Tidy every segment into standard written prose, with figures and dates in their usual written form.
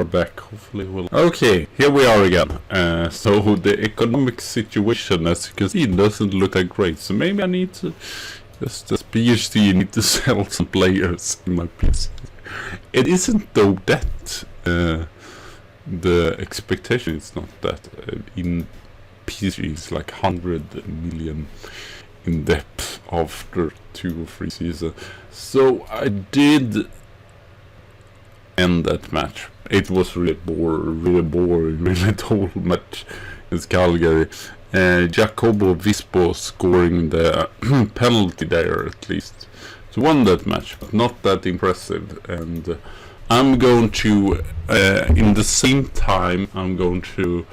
back. Hopefully we'll... Okay, here we are again. So the economic situation, as you can see, doesn't look that great. So maybe I need to... Just as PhD, need to sell some players in my PC. It isn't though that... the expectation is not that. In PC it's like 100 million in depth after 2 or 3 seasons. So I did end that match. It was really boring, really dull match in Calgary. Jacobo Vispo scoring the penalty there at least. So won that match, but not that impressive. And I'm going to, in the same time, I'm going to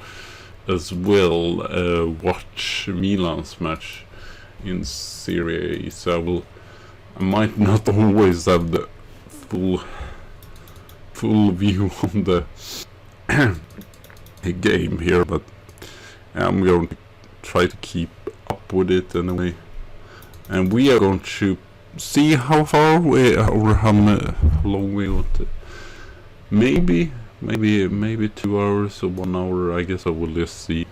as well watch Milan's match in Serie A. So I might not always have the full view on the game here, but I'm going to try to keep up with it anyway. And we are going to see how far we or how long we want to. Maybe 2 hours or 1 hour. I guess I will just see.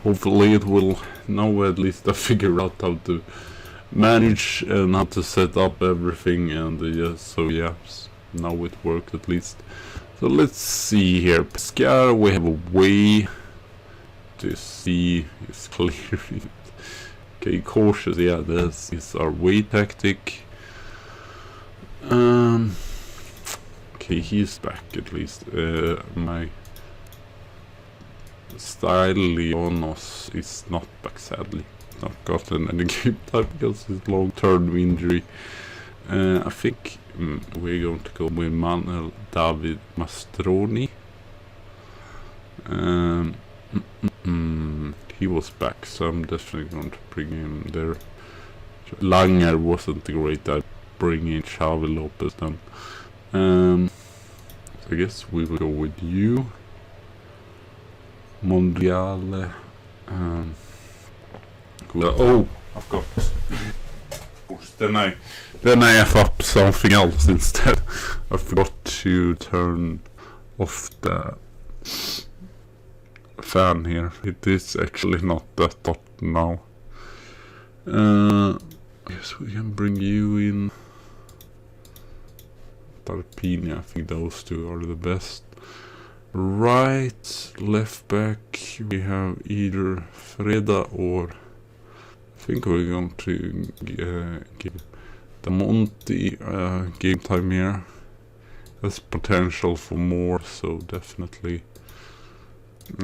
Hopefully it will. Now at least I figure out how to manage and how to set up everything, and so yeah, now it worked at least. So let's see here. Pescara, we have a way to see is clear. Okay, cautious, yeah, this is our way tactic. Okay, he's back at least. My style Leonos is not back, sadly. Not gotten any game time because his long-term injury. I think we're going to go with Manuel David Mastroni. He was back, so I'm definitely going to bring him there. Langer wasn't great. I bring in Xavi Lopez then. So I guess we will go with you, Mondiale. Oh, I've got. Then I F up something else instead. I forgot to turn off the fan here. It is actually not that hot now. Yes, we can bring you in. Tarpini, I think those two are the best. Right, left back, we have either Freda or I think we're going to give the Monty game time here. There's potential for more, so definitely,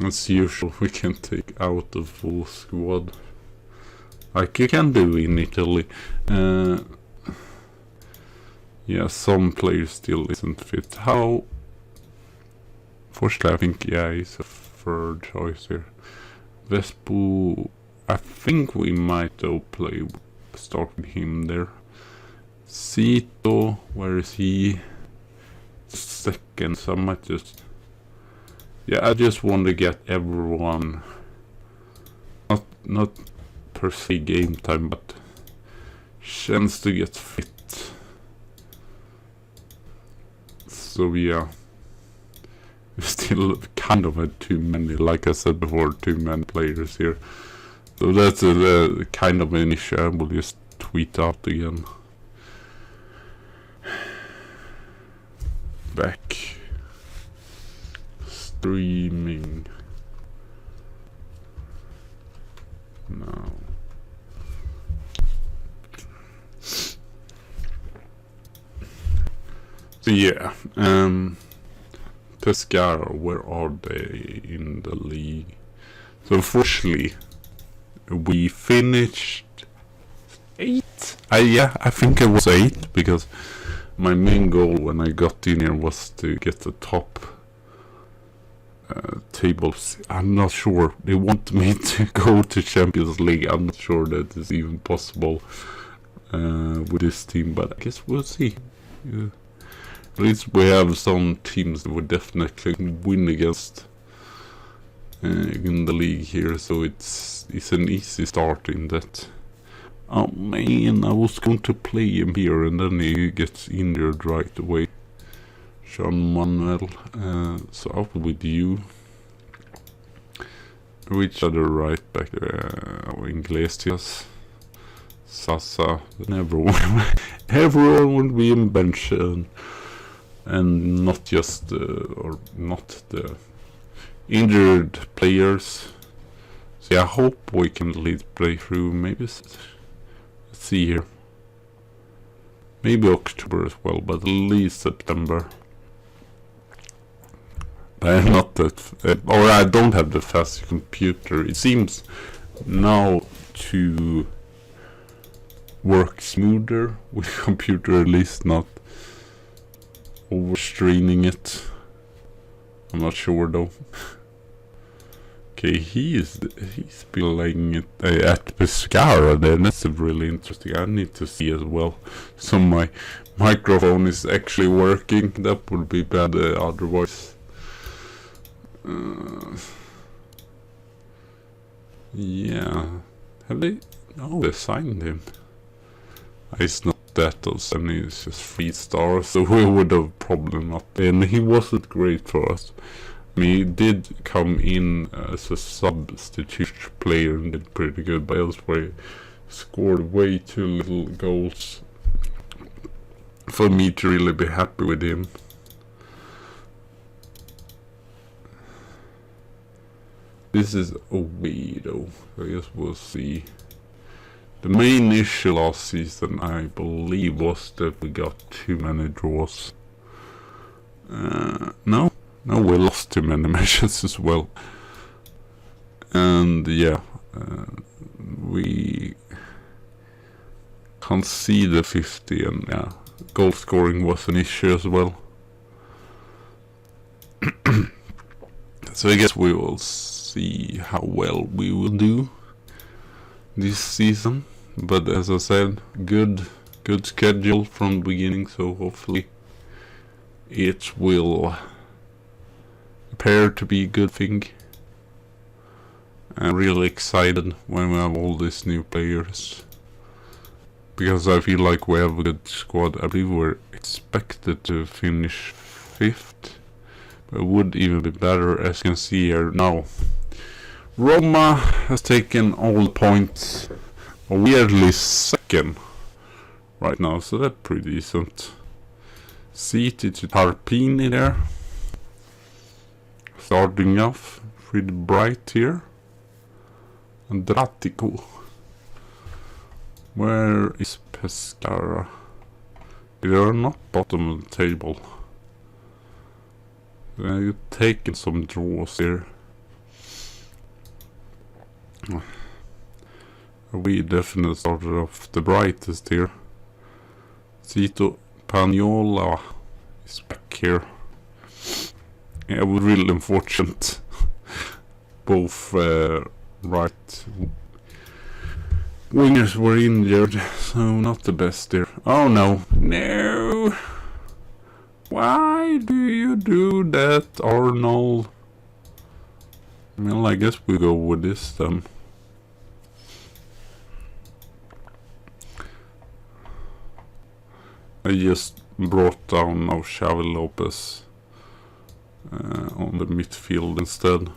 as usual, we can take out the full squad like you can do in Italy. Yeah, some players still isn't fit. How? Fortunately, I think, yeah, he's a third choice here. Vespu, I think we might start with him there. Cito, where is he? Second, so I might just... Yeah, I just want to get everyone... Not per se game time, but chance to get fit. So yeah, still kind of had too many, like I said before, too many players here. So that's a kind of an issue. I will just tweet out again. Back. Streaming. No. So yeah, Pescara, where are they in the league? So unfortunately, we finished 8. I think it was 8 because my main goal when I got in here was to get the top tables. I'm not sure they want me to go to Champions League. I'm not sure that is even possible with this team, but I guess we'll see. Yeah. At least we have some teams that would definitely win against in the league here, so it's an easy start in that. Oh man, I was going to play him here and then he gets injured right away. Jean Manuel. So out with you. Which other right back? Iglesias. Sasa. Everyone would be in bench. And not just or not the injured players. So yeah, I hope we can at least play through. Maybe let's see here. Maybe October as well, but at least September. I'm not that, or I don't have the fast computer. It seems now to work smoother with computer, at least not overstraining it. I'm not sure though. Okay, he's playing it at Pescara then. That's really interesting. I need to see as well. So my microphone is actually working. That would be bad otherwise. Yeah. Have they? Oh, they signed him. It's not that of Sunny, it's just 3 stars, so we would have probably not. And he wasn't great for us. I mean, he did come in as a substitute player and did pretty good, but elsewhere he scored way too little goals for me to really be happy with him. This is away though, I guess we'll see. The main issue last season, I believe, was that we got too many draws. No, we lost too many matches as well. And yeah, we conceded 50, and yeah, goal scoring was an issue as well. So I guess we will see how well we will do this season. But as I said, good schedule from the beginning, so hopefully it will appear to be a good thing. I'm really excited when we have all these new players, because I feel like we have a good squad. I believe we're expected to finish 5th, but it would even be better, as you can see here now. Roma has taken all the points. Weirdly 2nd right now, so that's pretty decent. City to Tarpini there. Starting off pretty bright here. Andratico. Where is Pescara? They are not bottom of the table. They're taking some draws here. We definitely started off the brightest here. Zito Pagnola is back here. Yeah, it was really unfortunate. Both right wingers were injured, so not the best there. Oh no, no! Why do you do that, Arnold? Well, I guess we go with this then. I just brought down now Xavi Lopez on the midfield instead.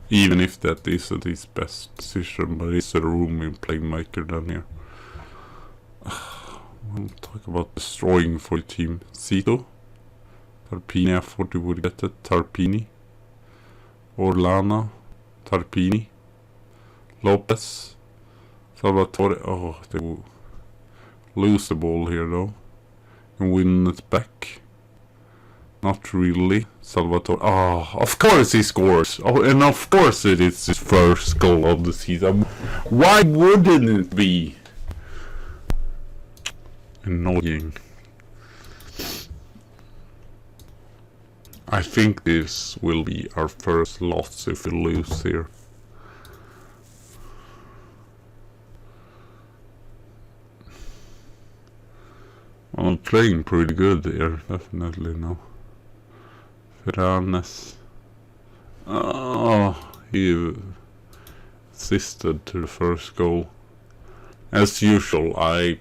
Even if that isn't his best position, but it's a rooming playmaker down here. We'll talk about destroying for the team. Zito. Tarpini, I thought you would get it. Tarpini. Orlana. Tarpini. Lopez. Salvatore. Oh, they will lose the ball here though. And win it back. Not really. Salvatore. Oh, of course he scores. Oh, and of course it is his first goal of the season. Why wouldn't it be? Annoying. I think this will be our first loss if we lose here. I'm playing pretty good here, definitely now. Ferranes. Oh, he assisted to the first goal. As usual, I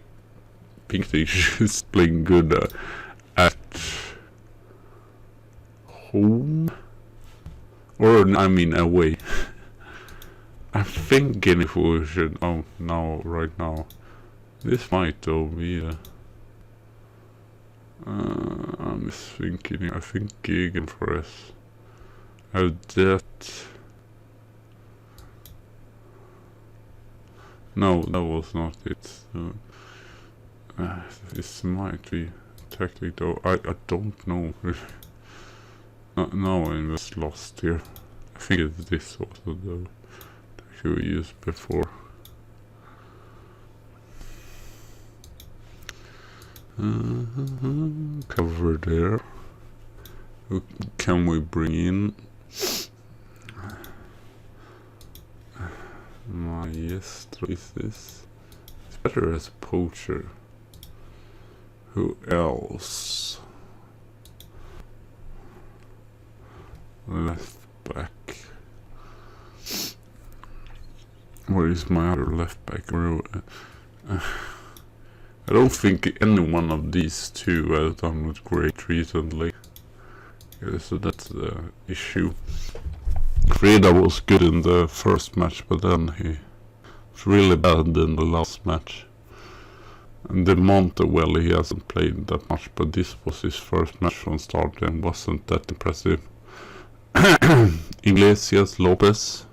think they is playing good at home. Or, I mean, away. I'm thinking if we should... Oh, no, right now. This might though be I'm just thinking, I think Gegen for us. How that... No, that was not it. This might be tactic though. I don't know. Now I'm just lost here. I think it's this also though. That we used before. Cover there. Who can we bring in? Maestro is this? It's better as a poacher. Who else? Left back. Where is my other left back? I don't think any one of these two has done it great recently. Yeah, so that's the issue. Freda was good in the first match, but then he was really bad in the last match. And De Monte, well, he hasn't played that much, but this was his first match from start and wasn't that impressive. Iglesias, Lopez,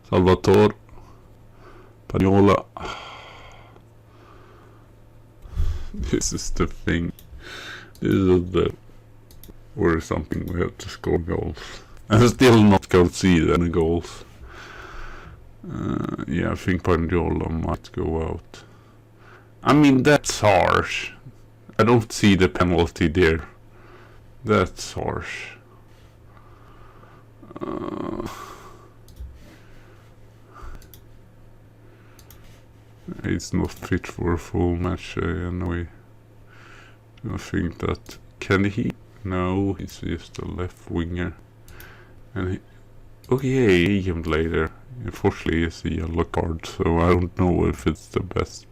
Salvatore, Pagnola. This is the thing. This is the or something we have to score goals. And still not concede any goals. Yeah, I think Pagnola might go out. I mean, that's harsh. I don't see the penalty there. That's harsh. It's not fit for a full match anyway. I think that... Can he? No, he's just a left winger. And he... Okay, he can play there. Unfortunately, it's a yellow card, so I don't know if it's the best.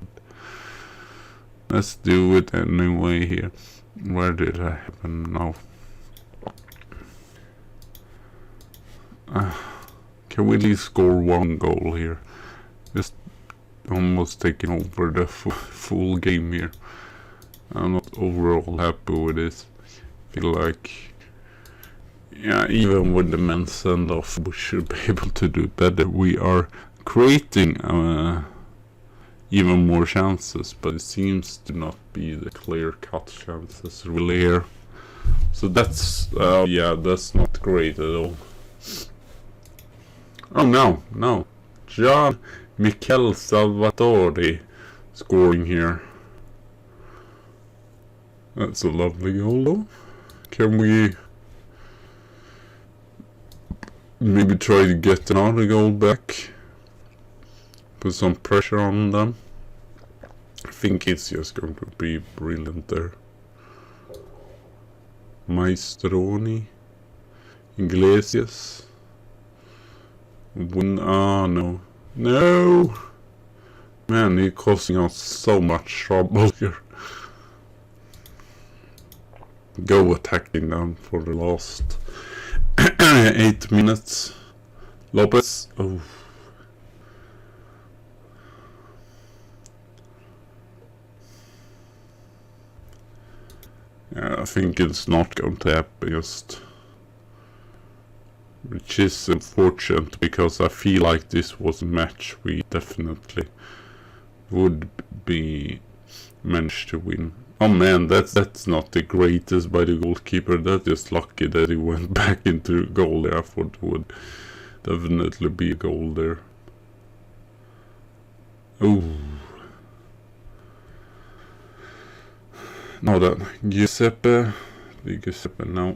Let's do it anyway here. Where did that happen now? Can we at least score one goal here? Just almost taking over the full game here. I'm not overall happy with this. Feel like, yeah, even with the men's send-off, we should be able to do better. We are creating even more chances, but it seems to not be the clear-cut chances really here. So that's, yeah, that's not great at all. Oh no, John Michel Salvatore scoring here. That's a lovely goal though. Can we maybe try to get another goal back? Put some pressure on them. I think it's just going to be brilliant there. Maestroni. Iglesias. No. No! Man, he's causing us so much trouble here. Go attacking them for the last 8 minutes. Lopez. Oh. Yeah, I think it's not going to happen just. Which is unfortunate because I feel like this was a match we definitely would be managed to win. Oh man, that's not the greatest by the goalkeeper. That's just lucky that he went back into goal there. I thought it would definitely be a goal there. Oh. Now then, Giuseppe now.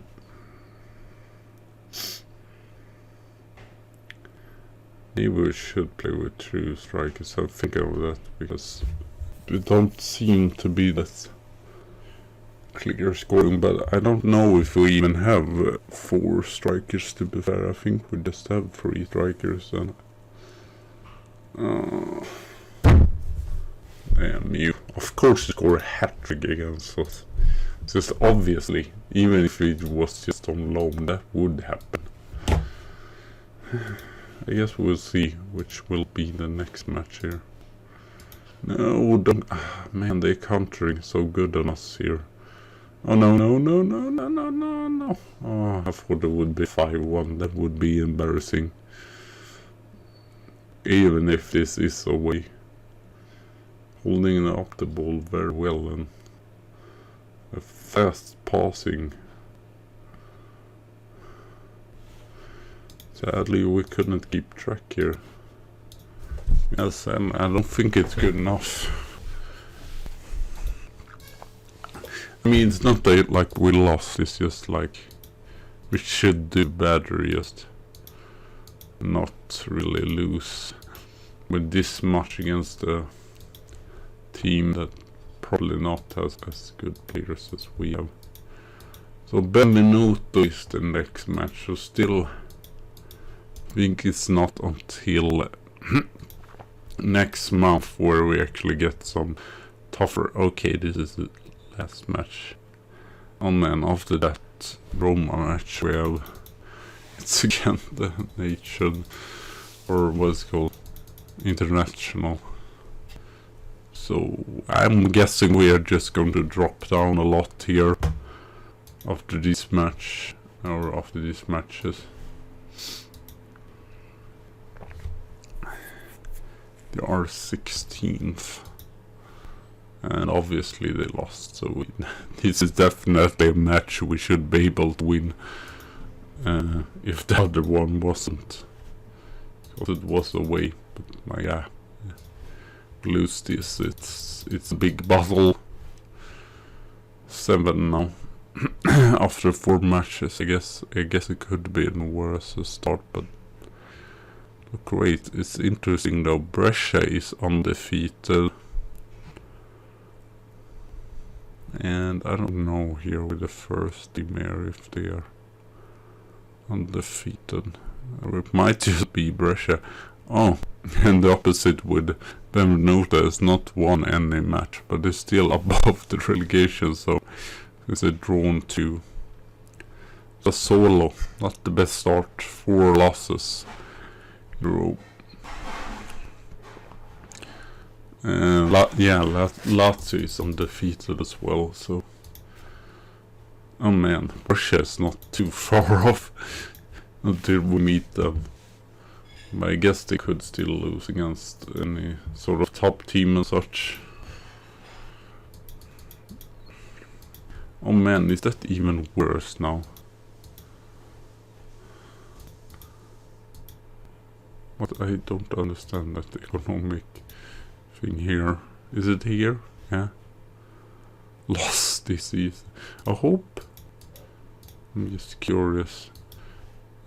Maybe we should play with 2 strikers. I'm thinking of that because we don't seem to be that clear scoring, but I don't know if we even have 4 strikers, to be fair. I think we just have 3 strikers and damn you. of course score a hat-trick against us. Just obviously, even if it was just on loan, that would happen. I guess we'll see which will be the next match here. No, don't. Man, they're countering so good on us here. Oh no. Oh, I thought it would be 5-1. That would be embarrassing. Even if this is away. Holding up the ball very well and a fast passing. Sadly, we couldn't keep track here. Yes, and I don't think it's good enough. I mean, it's not that like we lost, it's just like we should do better, just not really lose with this much against a team that probably not has as good players as we have. So Benvenuto is the next match, so still think it's not until next month where we actually get some tougher. Okay, this is the last match. And then after that Roma match we have, it's again the nation, or what's called international. So I'm guessing we are just going to drop down a lot here after this match, or after these matches. They are 16th, and obviously they lost, so this is definitely a match we should be able to win, if the other one wasn't, because it was away. But yeah, lose this, it's a big battle. 7 now after 4 matches. I guess it could be even worse a start, but great. It's interesting though, Brescia is undefeated, and I don't know here with the first team here if they are undefeated, or it might just be Brescia. Oh, and the opposite with Benvenuto has not won any match, but they're still above the relegation, so it's a drawn 2. Sassuolo, not the best start, 4 losses. Lazio is undefeated as well, so oh man, Brescia is not too far off until we meet them. But I guess they could still lose against any sort of top team and such. Oh man, is that even worse now? What, I don't understand that economic thing here. Is it here? Yeah. Lost this season. I hope. I'm just curious.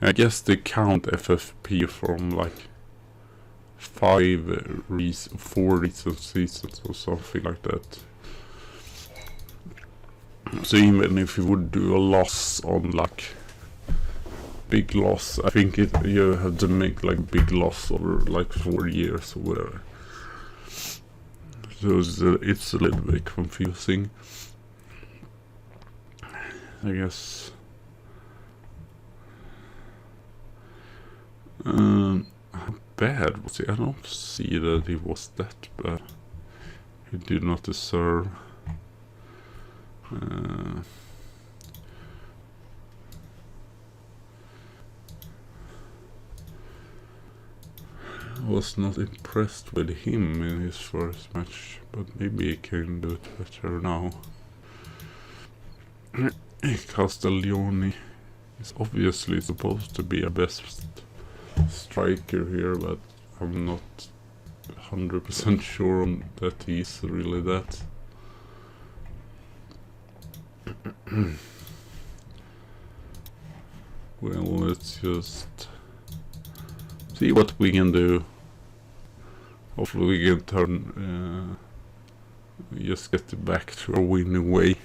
I guess they count FFP from like 4 recent seasons or something like that. So even if you would do a loss on like big loss, I think you have to make like big loss over like 4 years or whatever. So it's a little bit confusing, I guess. How bad was he? I don't see that he was that bad. He did not deserve. I was not impressed with him in his first match, but maybe he can do it better now. Castiglione is obviously supposed to be a best striker here, but I'm not 100% sure that he's really that. Well, let's just see what we can do. Hopefully we can turn, just get it back to a winning way.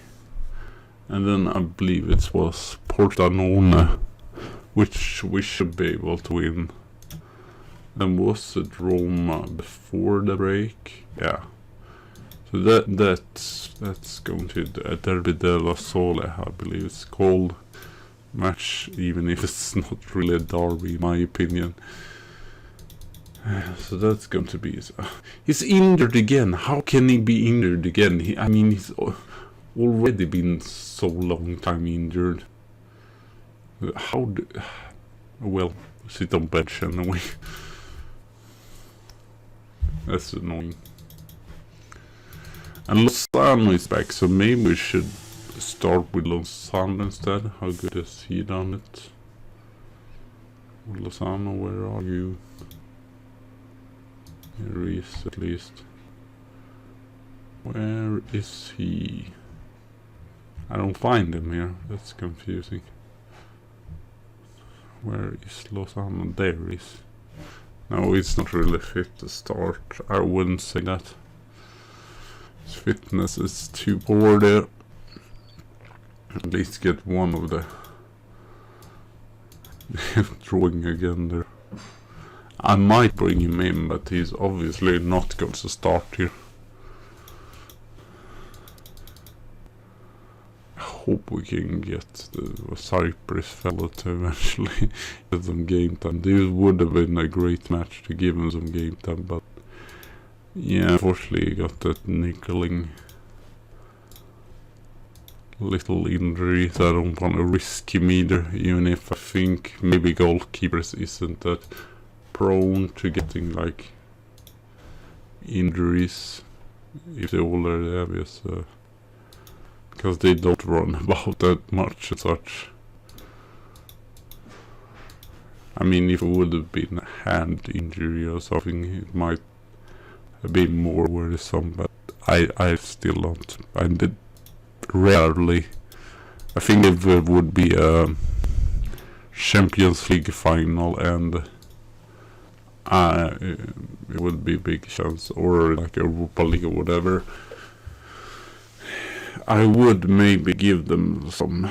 And then I believe it was Portanone, which we should be able to win. And was it Roma before the break? Yeah. So that's going to Derby della Sole, I believe it's called. Match, even if it's not really a derby in my opinion. So that's going to be... he's injured again. How can he be injured again? He's already been so long time injured. Well, sit on bench anyway. That's annoying. And Lozano is back, so maybe we should start with Lozano instead. How good has he done it? Lozano, where are you? Here he is, at least. Where is he? I don't find him here. That's confusing. Where is Lozano? There he is. No, he's not really fit to start. I wouldn't say that. His fitness is too poor there. At least get one of the drawing again there. I might bring him in, but he's obviously not going to start here. I hope we can get the Cyprus fellow to eventually get some game time. This would have been a great match to give him some game time, but yeah, unfortunately he got that niggling little injury, so I don't want to risk him either, even if I think maybe goalkeepers isn't that prone to getting like injuries if they already have, yes, because they don't run about that much and such. I mean, if it would have been a hand injury or something, it might have been more worrisome, but I still don't. I did rarely. I think if it would be a Champions League final and it would be a big chance, or like Europa League or whatever, I would maybe give them some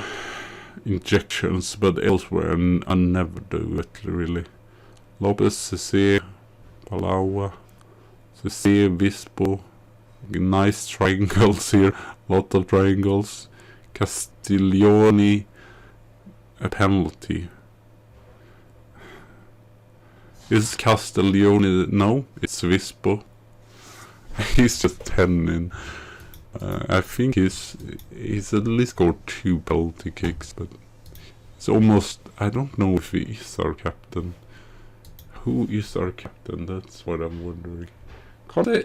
injections, but elsewhere I never do it really. Lopez, Cece, Palau, Cece, Vispo, nice triangles here, lot of triangles. Castiglioni, a penalty. Is Castiglioni? No, it's Vispo. He's just 10 in. I think he's at least scored 2 penalty kicks, but it's almost, I don't know if he is our captain. Who is our captain? That's what I'm wondering.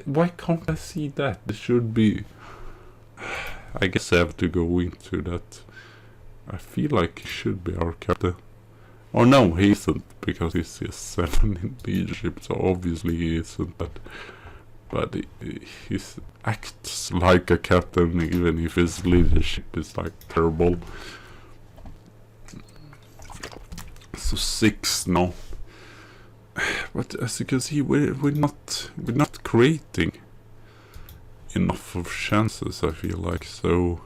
Why can't I see that? It should be... I guess I have to go into that. I feel like he should be our captain. Oh no, he isn't, because he's 7 in leadership, so obviously he isn't, but he acts like a captain even if his leadership is like terrible. So 6 now. But as you can see, we're not creating enough of chances, I feel like, so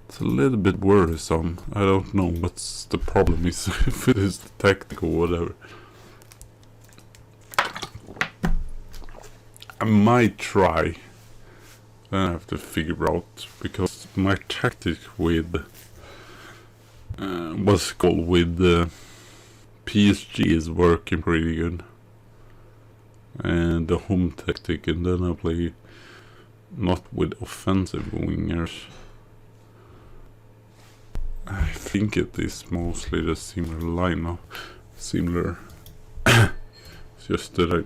it's a little bit worrisome. I don't know what's the problem is, if it is the tactic or whatever. I might try, then I have to figure out, because my tactic with what's called with PSG is working pretty good, and the home tactic, and then I play not with offensive wingers. I think it is mostly the similar lineup, similar. It's just that I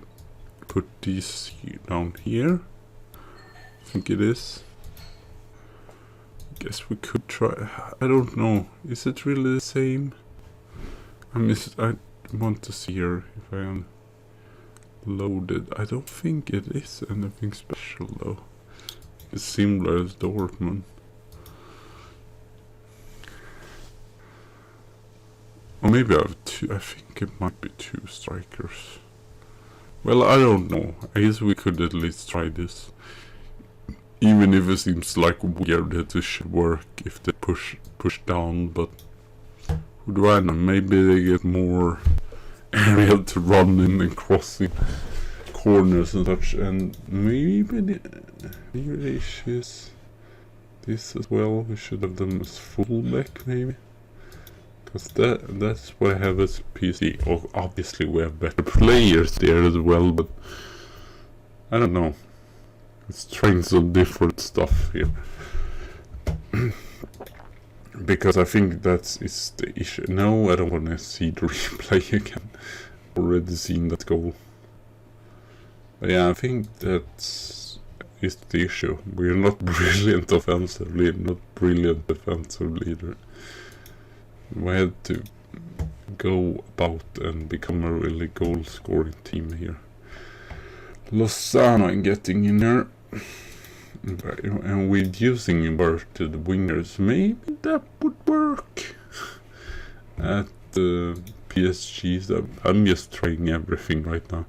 put these down here. I think it is. Guess we could try. I don't know. Is it really the same? I want to see here if I am loaded. I don't think it is anything special though. It's similar as Dortmund. Or maybe I have 2. I think it might be 2 strikers. Well, I don't know. I guess we could at least try this. Even if it seems like weird that it should work if they push down, but who do I know? Maybe they get more area to run in and crossing corners and such, and maybe the issue is this as well. We should have them as fullback maybe, because that's what I have as PC. Oh, obviously we have better players there as well, but I don't know. It's trying some different stuff here. Because I think is the issue. No, I don't want to see the replay again. Already seen that goal. But yeah, I think that's the issue. We're not brilliant offensively, not brilliant defensively either. We had to go about and become a really goal-scoring team here. Lozano getting in there. And with using inverted wingers, maybe that would work at the PSG. So I'm just trying everything right now.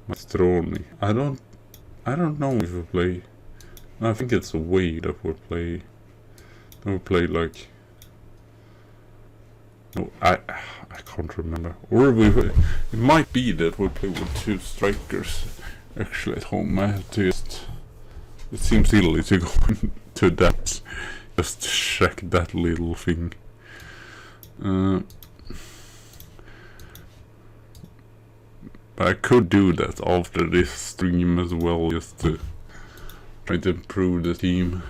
Mastroni. I don't know if we play. I think it's a way that we play. We play like. No, I can't remember. Or it might be that we play with two strikers. Actually, at home, I have to just. It seems silly to go into that. Just check that little thing. But I could do that after this stream as well, just to try to improve the team.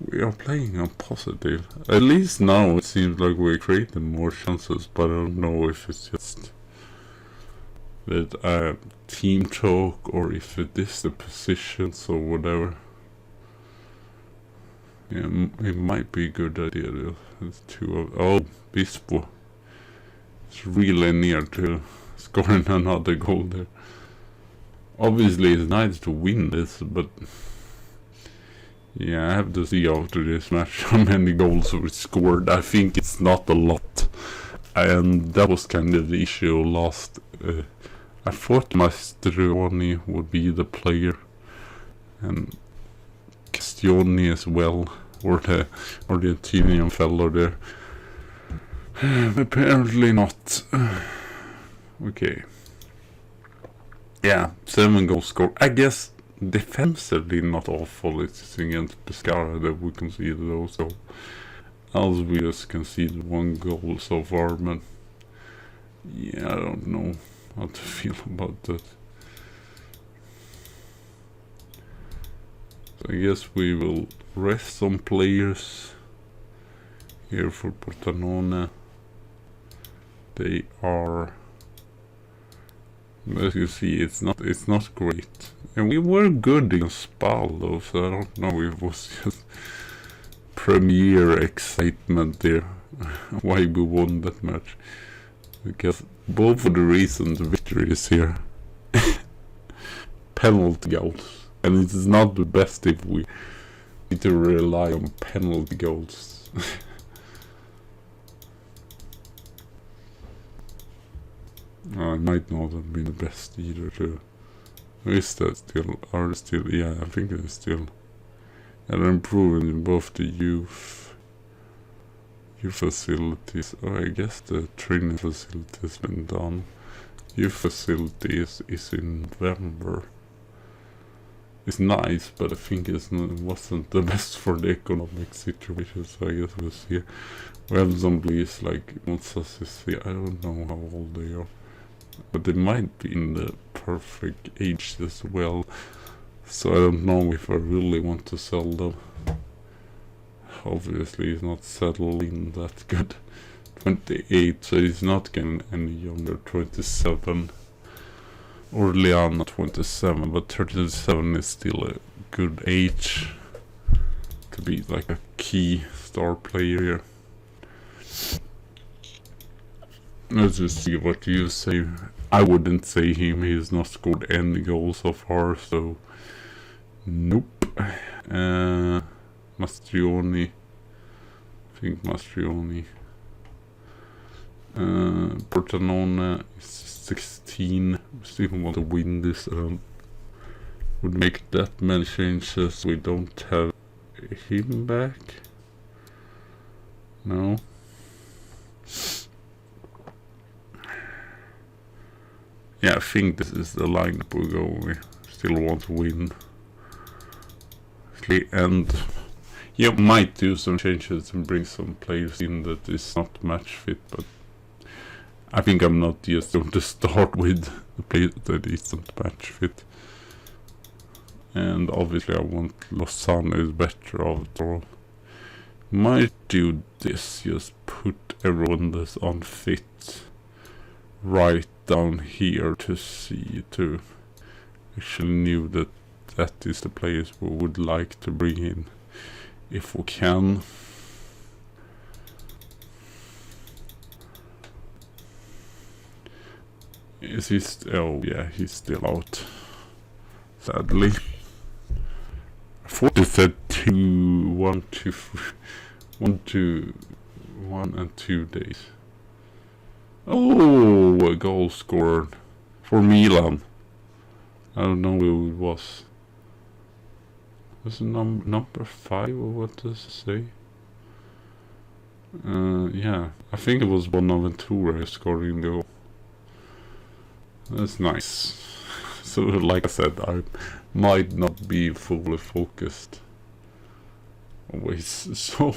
We are playing on positive. At least now it seems like we're creating more chances, but I don't know if it's just that team talk or if it is the positions or whatever. Yeah, it might be a good idea though. It's Bispo. It's really near to scoring another goal there. Obviously it's nice to win this, but yeah, I have to see after this match how many goals we scored. I think it's not a lot, and that was kind of the issue last. I thought Mastroni would be the player, and Castioni as well, or the Argentinian fellow there. Apparently not. Okay. Yeah, 7 goals scored. I guess defensively not awful. It's against Pescara that we conceded those goals. Else we just conceded 1 goal so far, but yeah, I don't know how to feel about that. So I guess we will rest some players here for Portanone. They are, as you see, it's not great, and we were good in Spal though, so I don't know if it was just premiere excitement there why we won that match, because both of the recent victories here penalty goals, and it is not the best if we need to rely on penalty goals. It might not have been the best either too. Is that still? Are they still? Yeah, I think they're still. Yeah, they're improving in both the youth facilities. Oh, I guess the training facility has been done. Youth facility is in November. It's nice, but I think it wasn't the best for the economic situation, so I guess we'll see. We have some players like Monsassi, I don't know how old they are, but they might be in the perfect age as well, so I don't know if I really want to sell them. Obviously he's not settling that good. 28, so he's not getting any younger. 27. Orleana 27, but 37 is still a good age to be like a key star player here. Let's just see what you say. I wouldn't say him, he's not scored any goals so far, so nope. Mastrioni, I think Mastrioni. Portanone is 16. Still want to win this. Would make that many changes. We don't have him back. No. Yeah, I think this is the lineup we're going with. Still want to win. And you might do some changes and bring some players in that is not match fit, but I think I'm not just going to start with the players that isn't match fit. And obviously I want Lausanne is better after all. Might do this, just put everyone that's unfit right down here to see to actually knew that that is the players we would like to bring in if we can. Is he oh yeah, he's still out, sadly. I thought it said 1 to 1 and 2 days. Oh, a goal scored for Milan. I don't know who it was. Was it number 5 or what does it say? Yeah, I think it was Bonaventura scoring the goal. That's nice. So, like I said, I might not be fully focused. Always so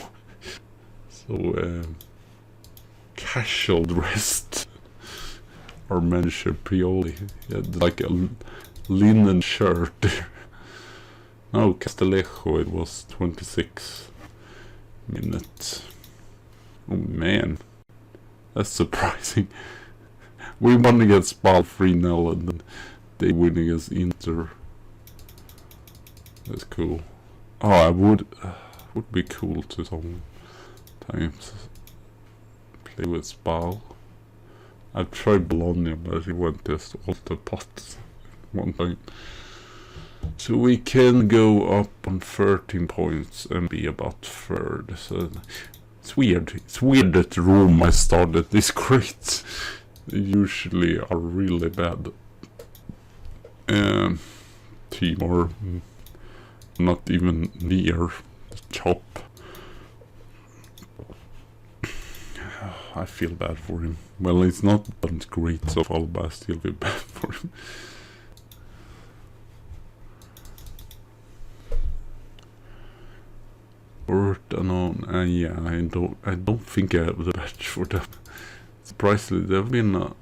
casual dressed. Our manager Pioli, he had like a linen shirt. No, Castellejo, it was 26 minutes. Oh man, that's surprising. We won against Spal 3-0 and then they win against Inter. That's cool. Oh, I would be cool to sometimes play with Spal. I tried Bologna, but it went just off the pot one time. So we can go up on 13 points and be about 3rd. So it's weird. It's weird that Roma started this great. They usually are really bad. Team or not even near the top. I feel bad for him. Well, it's not done great so far, but I still feel bad for him. Yeah, I don't think I have the badge for them. Surprisingly, there have been a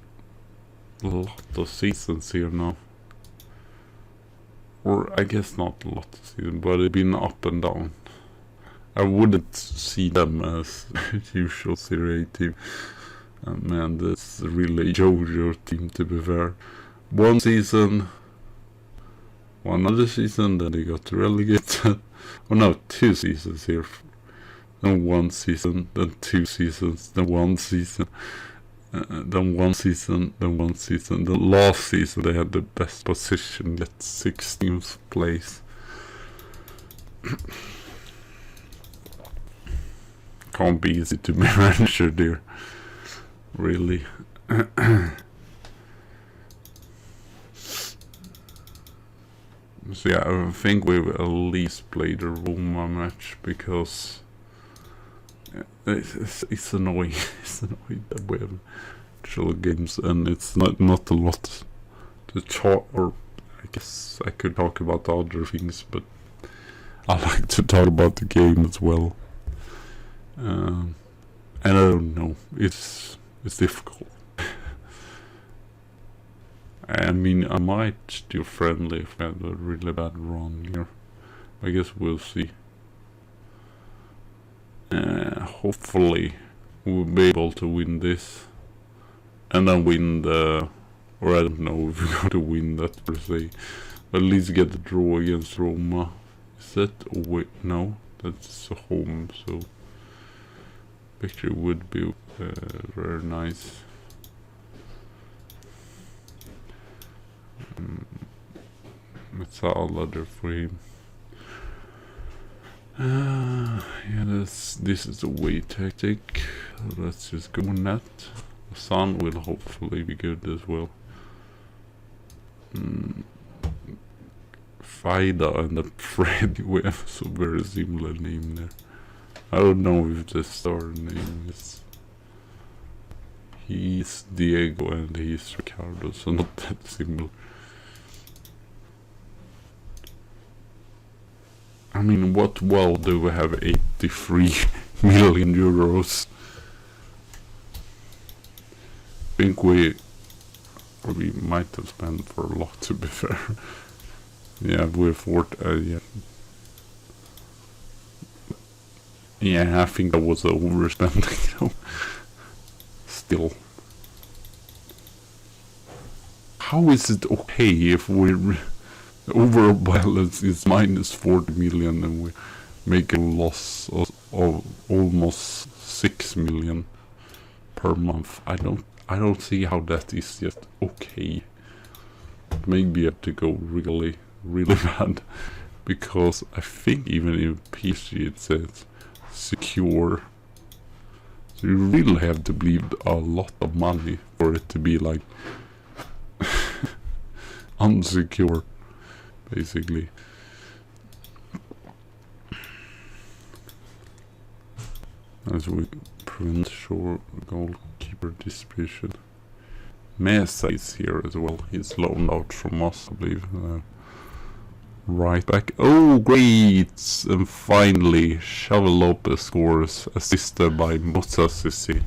lot of seasons here now. Or I guess not a lot of seasons, but they've been up and down. I wouldn't see them as usual Serie A team. Man, that's really a JoJo team, to be fair. One season, one other season, then they got relegated. Oh no, 2 seasons here. Then 1 season, then 2 seasons, then 1 season. Then 1 season, then 1 season. The last season they had the best position, yet 16th place. Can't be easy to be manager there, really. So yeah, I think we've at least played a Roma match because it's annoying. It's annoying that we have actual games and it's not a lot to talk. Or I guess I could talk about other things, but I like to talk about the game as well. And I don't know, it's difficult. I mean, I might do friendly if I have a really bad run here. I guess we'll see. Hopefully we'll be able to win this. And then win the... Or I don't know if we're going to win that per se. But at least get the draw against Roma. Is that... Oh wait, no. That's a home, so... Victory would be very nice. It's all other for him. Yeah, this is the way tactic. Let's just go on that. The sun will hopefully be good as well. Faida and the Freddy, we have so very similar name there. I don't know if the star name is He's Diego and he's Ricardo, so not that similar. I mean, what world do we have 83 million euros? I think we might have spent for a lot, to be fair. Yeah, we afford, yeah, I think that was overspending, though. Still. How is it okay if we're overall balance is minus 40 million and we make a loss of almost 6 million per month? I don't see how that is just okay. Maybe I have to go really bad, because I think even in PSG it says secure. So you really have to bleed a lot of money for it to be like unsecure, basically. As we prevent short goalkeeper distribution. Mesa is here as well. He's loaned out from us, I believe. Right back. Oh, great! And finally, Xavi Lopez scores, assisted by Moussa Sissi.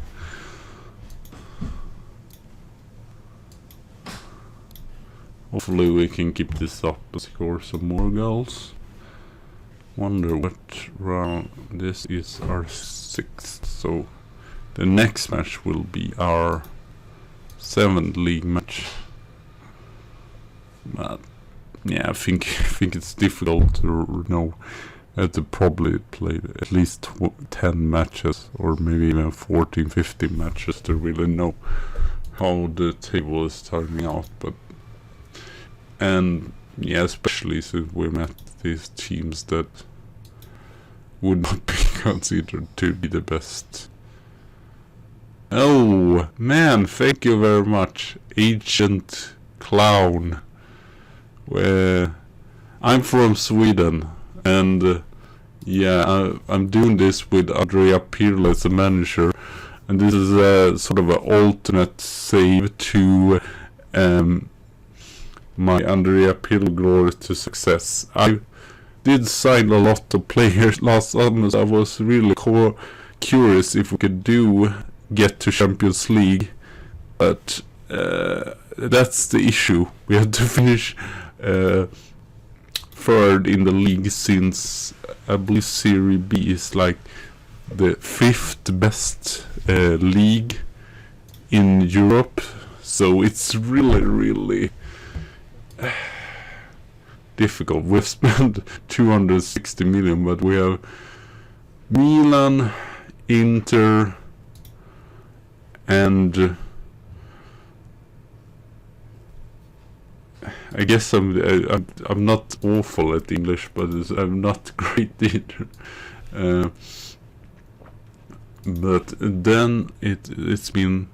Hopefully we can keep this up and score some more goals. Wonder what round. This is our 6th, so the next match will be our 7th league match. But yeah, I think it's difficult to know. I have to probably play at least 10 matches, or maybe even 14, 15 matches to really know how the table is turning out. But and yeah, especially since we met these teams that would not be considered to be the best. Oh man, thank you very much, Agent Clown. I'm from Sweden, and yeah, I'm doing this with Andrea Pirlo as a manager, and this is a sort of an alternate save to my Andrea Pirlo Glory to Success. I did sign a lot of players last summer, so I was really curious if we could get to Champions League, but that's the issue. We have to finish 3rd in the league, since I believe Serie B is like the 5th best league in Europe, so it's really difficult. We've spent 260 million, but we have Milan, Inter, and I guess I'm not awful at English, but I'm not great either. But then it's been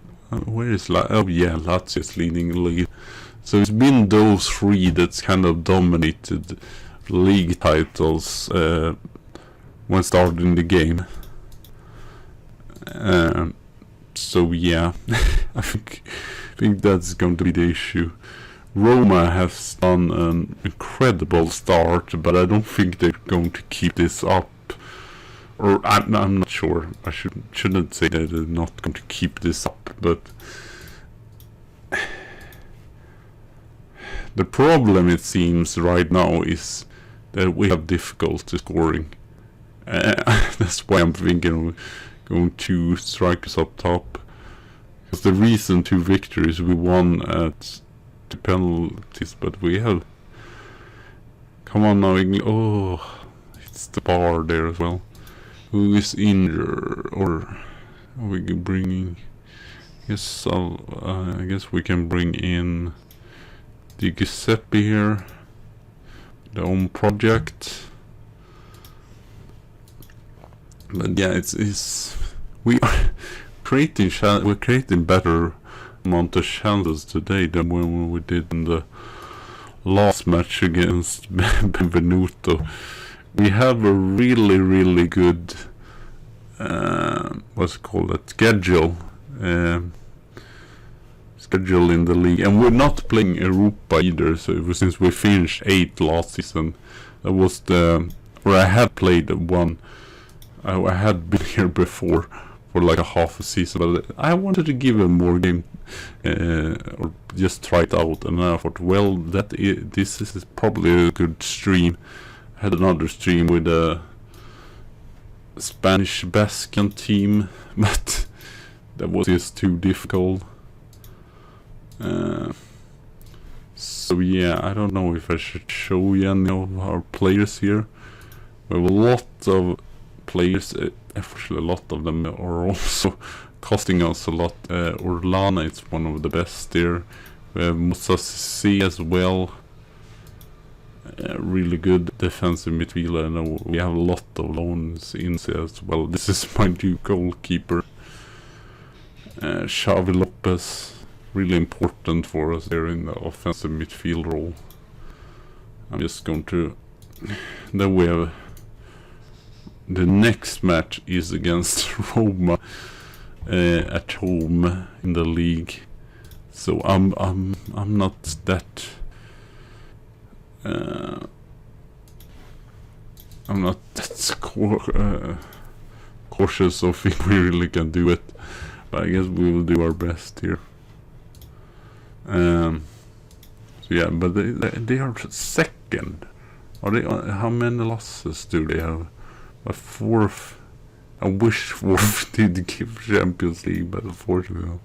where is Lazio's leading the league. So it's been those 3 that's kind of dominated league titles when starting the game. So yeah, I think that's going to be the issue. Roma has done an incredible start, but I don't think they're going to keep this up. Or I'm not sure. I shouldn't say that they're not going to keep this up, but the problem, it seems, right now is that we have difficulty scoring. That's why I'm thinking of going 2 strikers up top. Because the recent 2 victories we won at the penalties, but we have... Come on now, oh, it's the bar there as well. Who is injured, or are we bringing... Yes, I guess we can bring in Di Giuseppe here, the own project. But yeah, we're creating better amount of chances today than when we did in the last match against Benvenuto. We have a really good schedule. schedule in the league, and we're not playing Europa either. So since we finished 8th last season, that was where I had played one. I had been here before for like a half a season, but I wanted to give him more game, or just try it out, and I thought, well, this is probably a good stream. I had another stream with a Spanish Basque team, but that was just too difficult. So yeah, I don't know if I should show you any of our players here. We have a lot of players, actually a lot of them are also costing us a lot. Orlana is one of the best there. We have Musasi as well. Really good defensive midfielder, and we have a lot of loans in there as well. This is my new goalkeeper, Xavi Lopez, really important for us there in the offensive midfield role. I'm just going to... Then we have... The next match is against Roma at home in the league. So I'm not that... I'm not that cautious of if we really can do it, but I guess we will do our best here. So yeah, but they are second. Are they? How many losses do they have? A fourth. I wish fourth did give Champions League, but unfortunately no.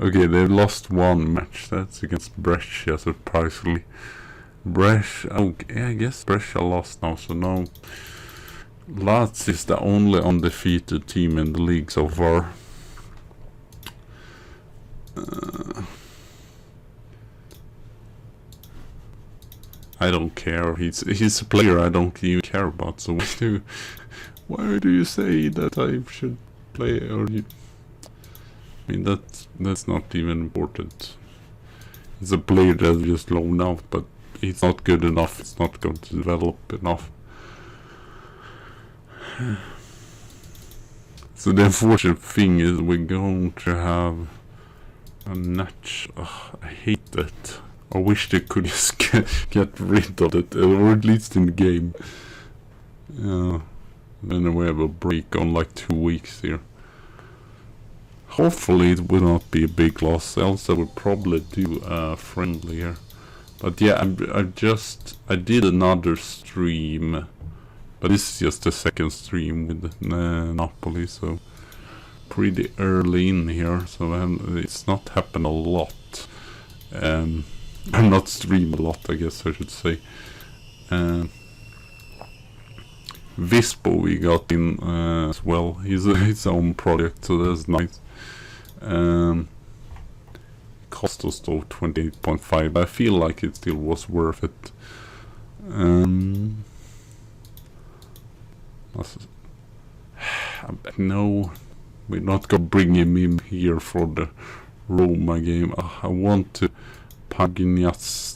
Okay, they lost one match. That's against Brescia, surprisingly. Okay, I guess Brescia lost now, so now Lazio is the only undefeated team in the league so far. I don't care. He's a player I don't even care about. So why do you say that I should play? Or I mean that's not even important. It's a player that's just loaned out, but it's not good enough. It's not going to develop enough. So the unfortunate thing is we're going to have a match. I hate that. I wish they could just get rid of it, or at least in the game. Then we have a break on like 2 weeks here. Hopefully it will not be a big loss, else I would probably do a friendly here. But yeah, I did another stream, but this is just the second stream with Napoli, so pretty early in here, so it's not happened a lot. I'm not streamed a lot, I guess I should say. Vispo we got in as well. He's his own project, so that's nice. Cost us though 28.5. I feel like it still was worth it. No, we're not gonna bring him in here for the Roma game. I want to Stylinos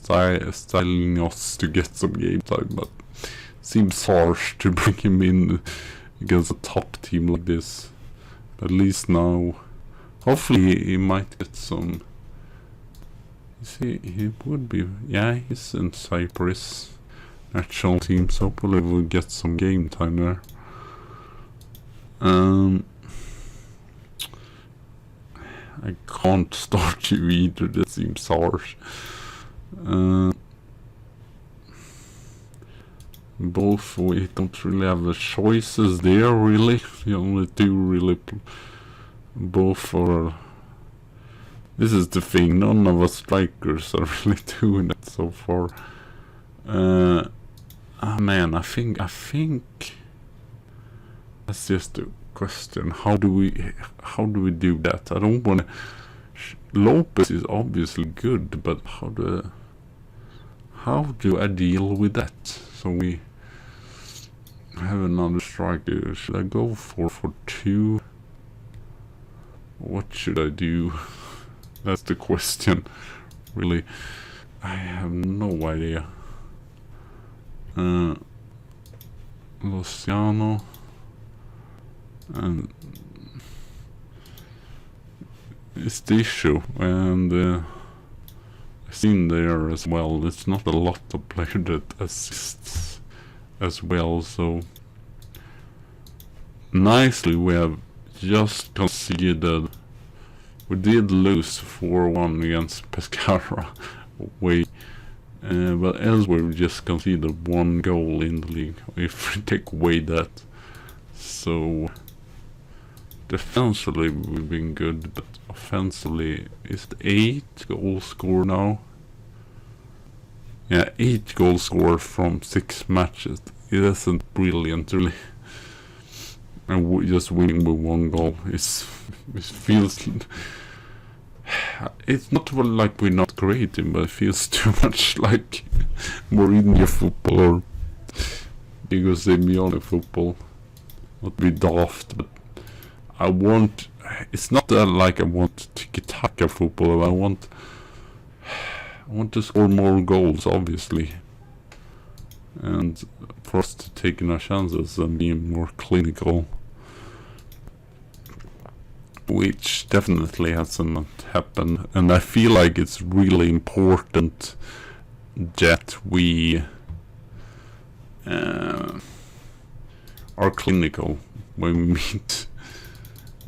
to get some game time, but seems harsh to bring him in against a top team like this. But at least now, hopefully he might get some. He would be, yeah, he's in Cyprus national team, so hopefully we'll get some game time there. I can't start you either, that seems harsh. Both, we don't really have the choices there, really. We only do really, both are. This is the thing, none of us strikers are really doing it so far. Man, I think that's just the question. How do we do that? I don't want to. Lopez is obviously good, but how do I deal with that? So we have another striker. Should I go for 2? What should I do? That's the question, really. I have no idea. Luciano and is the issue, and I've seen there as well, it's not a lot of players that assists as well, so nicely we have just conceded. We did lose 4-1 against Pescara away, but elsewhere we just conceded 1 goal in the league, if we take away that. So defensively we've been good, but offensively, is it 8 goals scored now? Yeah, 8 goals scored from 6 matches. It isn't brilliant really. And just winning with 1 goal it feels. It's not like we're not creating, but it feels too much like Mourinho football or Diego Simeone football. Not be daft, but I want. It's not that like I want tiki-taka football. I want to score more goals, obviously, and for us to take our chances and be more clinical, which definitely hasn't happened. And I feel like it's really important that we are clinical when we meet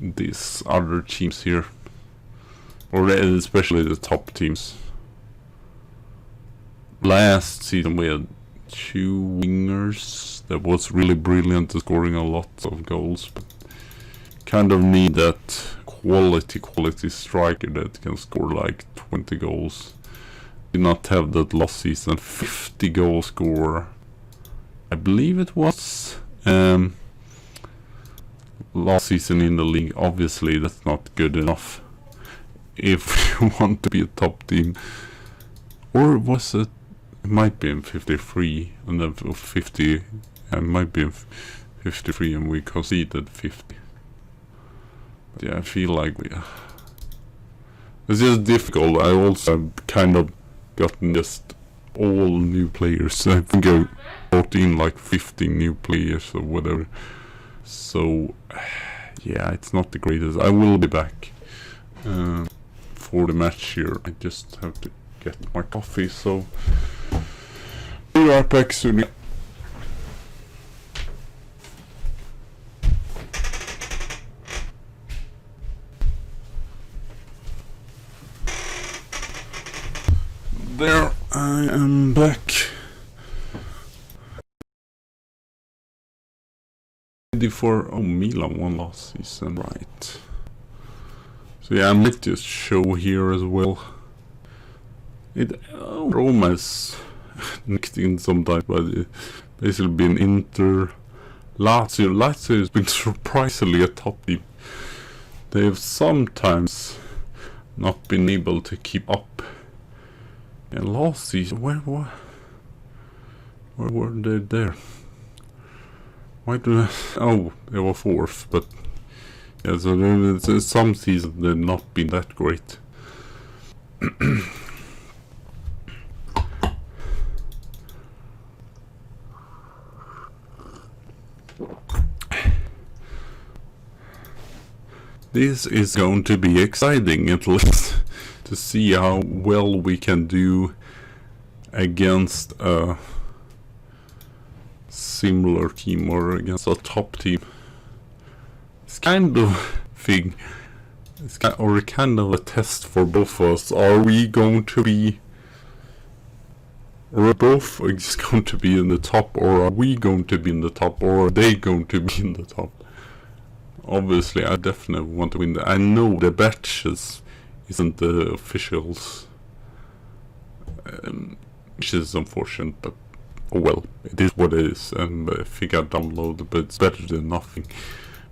these other teams here, or especially the top teams. Last season we had 2 wingers that was really brilliant at scoring a lot of goals, but kind of need that quality striker that can score like 20 goals. Did not have that last season. 50 goal scorer, I believe it was, last season in the league. Obviously that's not good enough if you want to be a top team. Or was it? It might be in 53 and then 50. It might be in 53 and we conceded 50. But yeah, I feel like it's just difficult. I also have kind of gotten just all new players. I think I brought in like 15 new players or whatever. So yeah, it's not the greatest. I will be back for the match here. I just have to get my coffee, so be right back soon. There, I am back. For Milan won last season, right? So yeah, I might just show here as well. Roma is next in sometimes, but it's basically been Inter, Lazio. Lazio has been surprisingly a top team. They have sometimes not been able to keep up. And last season, where were they there? Why do I, oh, they were 4th, but yeah, so some seasons they've not been that great. This is going to be exciting, at least, to see how well we can do against a similar team or against a top team. It's kind of thing. It's kind of a test for both of us. Are we going to be, or both are just going to be in the top, or are we going to be in the top, or are they going to be in the top? Obviously, I definitely want to win. I know the batches isn't the officials, which is unfortunate, but oh well, it is what it is, and I think I downloaded, but it's better than nothing.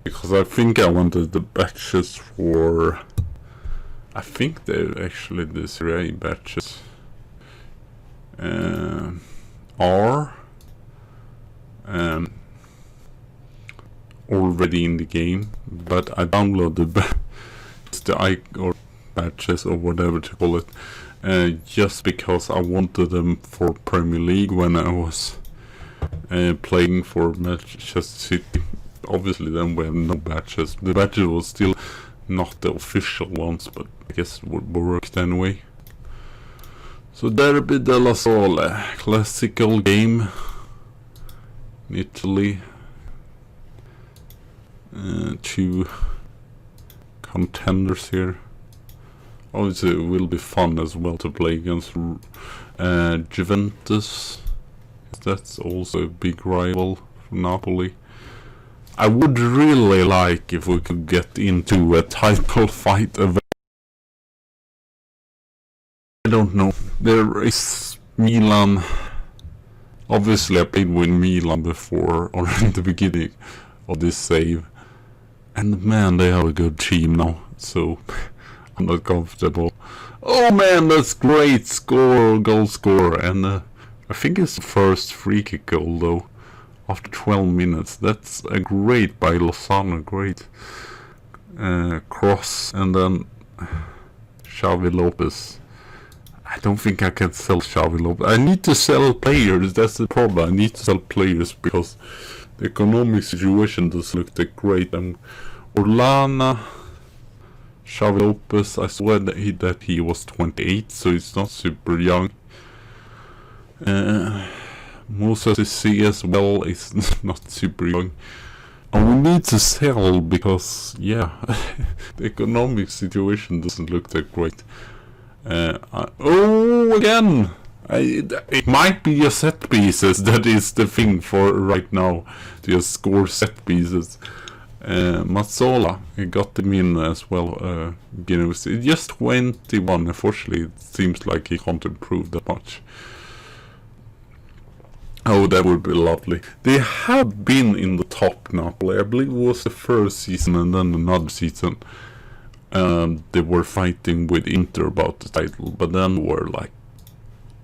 Because I think I wanted the batches for, I think they're actually the Serie A batches are already in the game, but I downloaded the or batches or whatever to call it, just because I wanted them for Premier League when I was playing for Manchester City. Obviously then we have no batches. The batches was still not the official ones, but I guess it would work anyway. So Derby della Sole, classical game in Italy. Two contenders here. Obviously it will be fun as well to play against Juventus. That's also a big rival for Napoli. I would really like if we could get into a title fight event. I don't know. There is Milan. Obviously I played with Milan before, or in the beginning of this save. And man, they have a good team now, so I'm not comfortable. Oh man, that's great goal score, and I think it's the first free kick goal though, after 12 minutes. That's a great by Lozano, great cross, and then Xavi Lopez. I don't think I can sell Xavi Lopez. I need to sell players, that's the problem. I need to sell players because the economic situation doesn't look that great. Orlana, Xavi Lopez, I saw that he was 28, so he's not super young. Moses Cissé as well is not super young. And we need to sell because, yeah, the economic situation doesn't look that great. Again! It might be a set pieces, that is the thing for right now, to just score set pieces. Mazzola, he got him in as well, just 21, unfortunately it seems like he can't improve that much. Oh, that would be lovely. They have been in the top Napoli, I believe it was the first season and then another season. They were fighting with Inter about the title, but then were like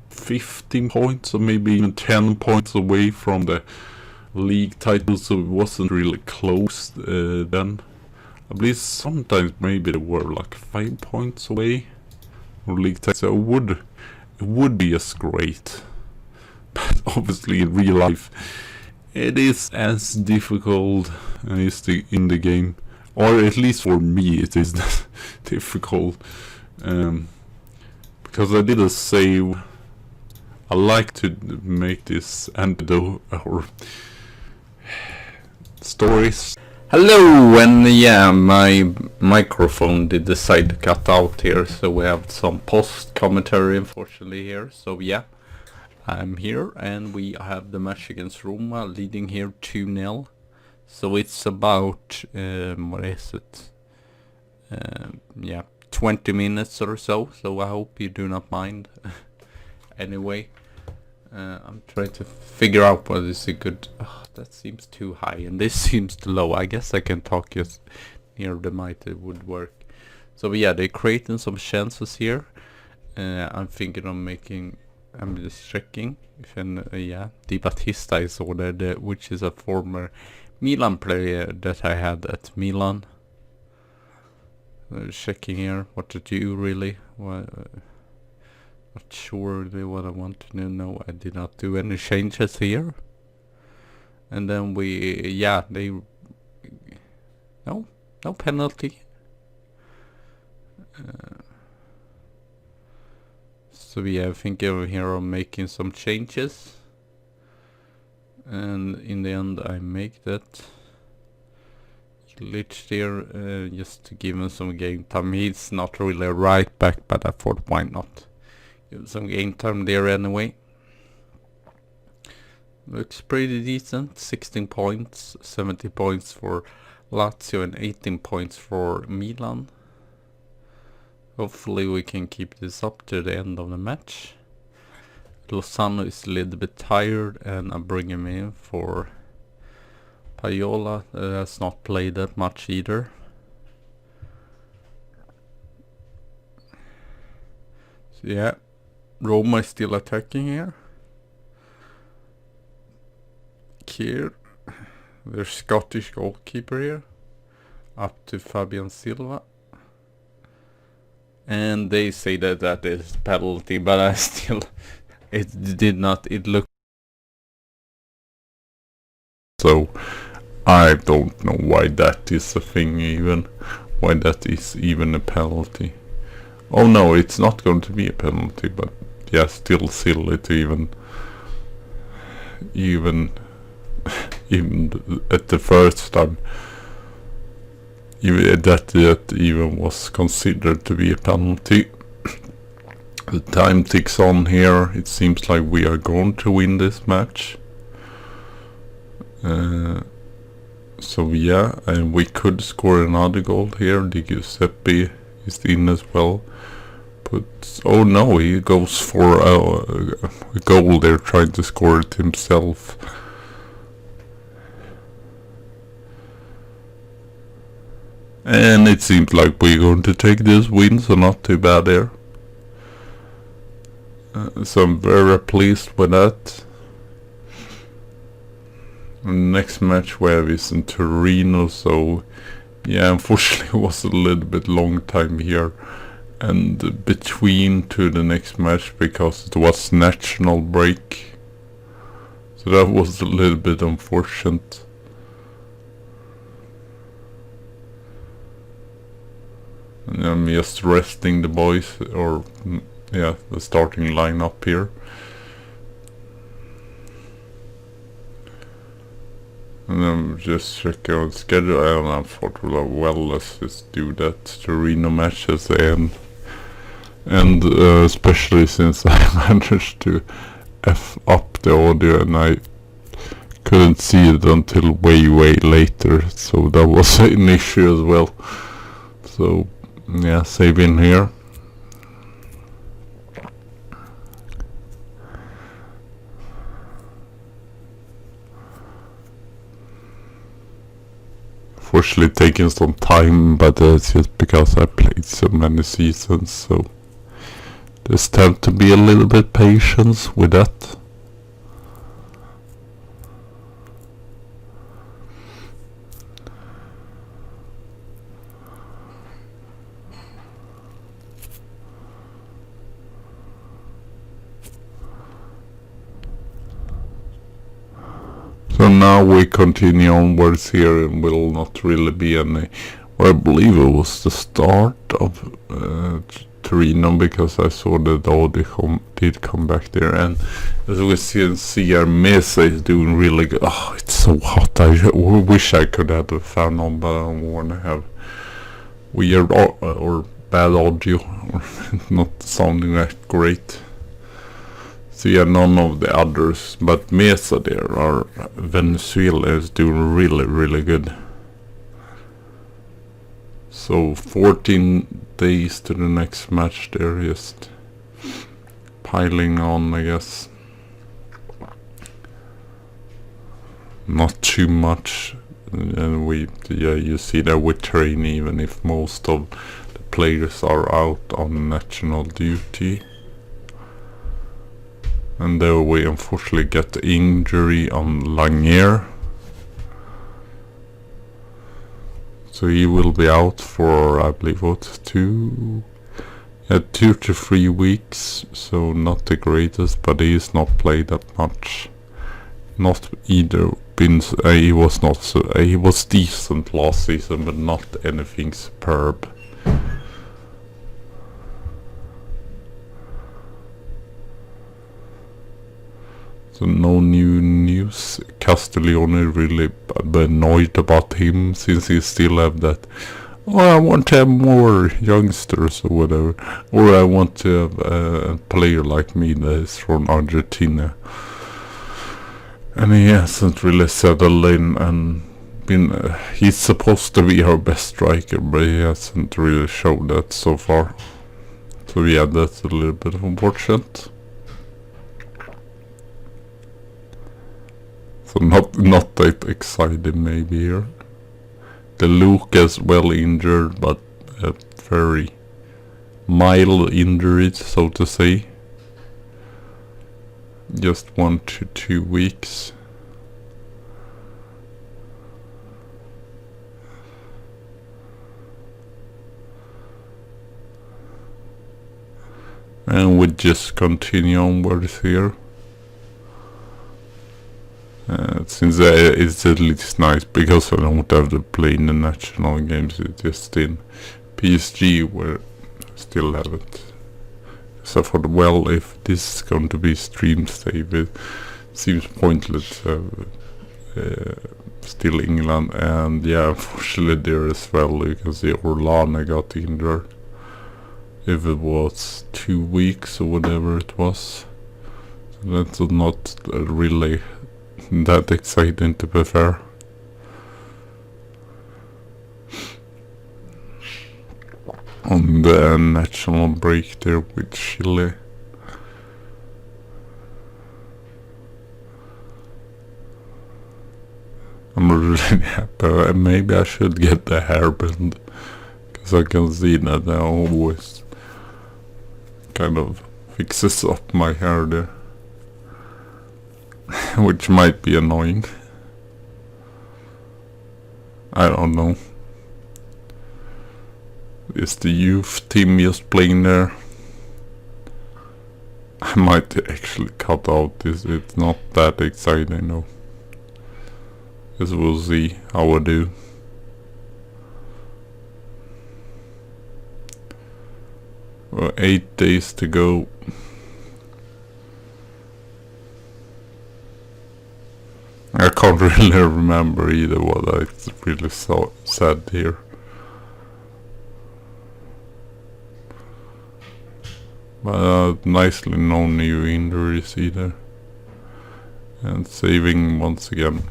15 points or maybe even 10 points away from the league title, so it wasn't really close then. I believe sometimes maybe they were like 5 points away from league title, so it would be as great. But obviously in real life it is as difficult as in the game, or at least for me it is difficult, because I did a save. I like to make this anecdote or stories. Hello, and yeah, my microphone did decide to cut out here, so we have some post commentary unfortunately here. So yeah, I'm here and we have the match against Roma, leading here 2-0. So it's about what is it? Yeah, 20 minutes or so. So I hope you do not mind. Anyway, I'm trying to figure out what is a good. Oh, that seems too high, and this seems too low. I guess I can talk just near the mic. It would work. So yeah, they're creating some chances here. I'm thinking of making. I'm just checking. Yeah, Di Battista is ordered, which is a former Milan player that I had at Milan. Checking here what to do really. Not sure really what I want to know. No, I did not do any changes here. And then no penalty. So yeah, I think over here I'm making some changes. And in the end I make that glitch there just to give him some game time. He's not really a right back, but I thought why not give him some game time there anyway. Looks pretty decent. 16 points, 70 points for Lazio and 18 points for Milan. Hopefully we can keep this up to the end of the match. Lozano is a little bit tired and I bring him in for Paiola, has not played that much either. So yeah, Roma is still attacking here. Here, there's Scottish goalkeeper here, up to Fabian Silva. And they say that is penalty, but I still, it did not, it looked. So, I don't know why that is a thing even. why that is even a penalty. Oh no, it's not going to be a penalty, but yeah, still silly to even at the first time that even was considered to be a penalty. The time ticks on here. It seems like we are going to win this match. So yeah, and we could score another goal here. Di Giuseppe is in as well. But oh no, he goes for a goal there, trying to score it himself. And it seems like we're going to take this win, so not too bad there. So I'm very pleased with that. Next match we have is in Torino, so yeah, unfortunately it was a little bit long time here and between to the next match because it was national break, so that was a little bit unfortunate. And I'm just resting the boys, or yeah, the starting lineup here. And I'm just checking on schedule, and I thought, well, let's just do that Torino matches and especially since I managed to F up the audio and I couldn't see it until way later, so that was an issue as well. So yeah, save in here. Fortunately taking some time, but it's just because I played so many seasons, so just have to be a little bit patient with that. So now we continue onwards here, and will not really be any. Well, I believe it was the start of Torino, because I saw that Audi did come back there, and as we can see, our Mesa is doing really good. Oh, it's so hot! I wish I could have found on, but I don't want to have weird or bad audio, or not sounding that great. So yeah, none of the others, but Mesa there, or Venezuela, is doing really good. So 14 days to the next match there, just piling on, I guess. Not too much, and you see that we train even if most of the players are out on national duty. And there we unfortunately get the injury on Langier, so he will be out for, I believe, 2 to 3 weeks, so not the greatest, but he's not played that much. Not either been, he was decent last season, but not anything superb. So no new news. Castiglione really annoyed about him, since he still have that, oh, I want to have more youngsters or whatever, or I want to have a player like me that is from Argentina, and he hasn't really settled in and been he's supposed to be our best striker, but he hasn't really showed that so far. So yeah, that's a little bit unfortunate. So not that exciting maybe here. The Luke is well injured, but a very mild injury, so to say. Just 1 to 2 weeks. And we just continue onwards here. since it's at least nice because I don't have to play in the national games. It's just in PSG where I still have it. So I thought, well, if this is going to be stream safe, it seems pointless to have still England. And yeah, unfortunately there as well, you can see Orlana got injured. If it was 2 weeks or whatever it was. So that's not really that exciting, to be fair. On the national break there with Chile. I'm really happy. Maybe I should get the hairband, because I can see that I always kind of fixes up my hair there. Which might be annoying. I don't know. Is the youth team just playing there? I might actually cut out this. It's not that exciting though. Guess we'll see how I do. Well, 8 days to go. I can't really remember either what I really said here. But nicely no new injuries either. And saving once again.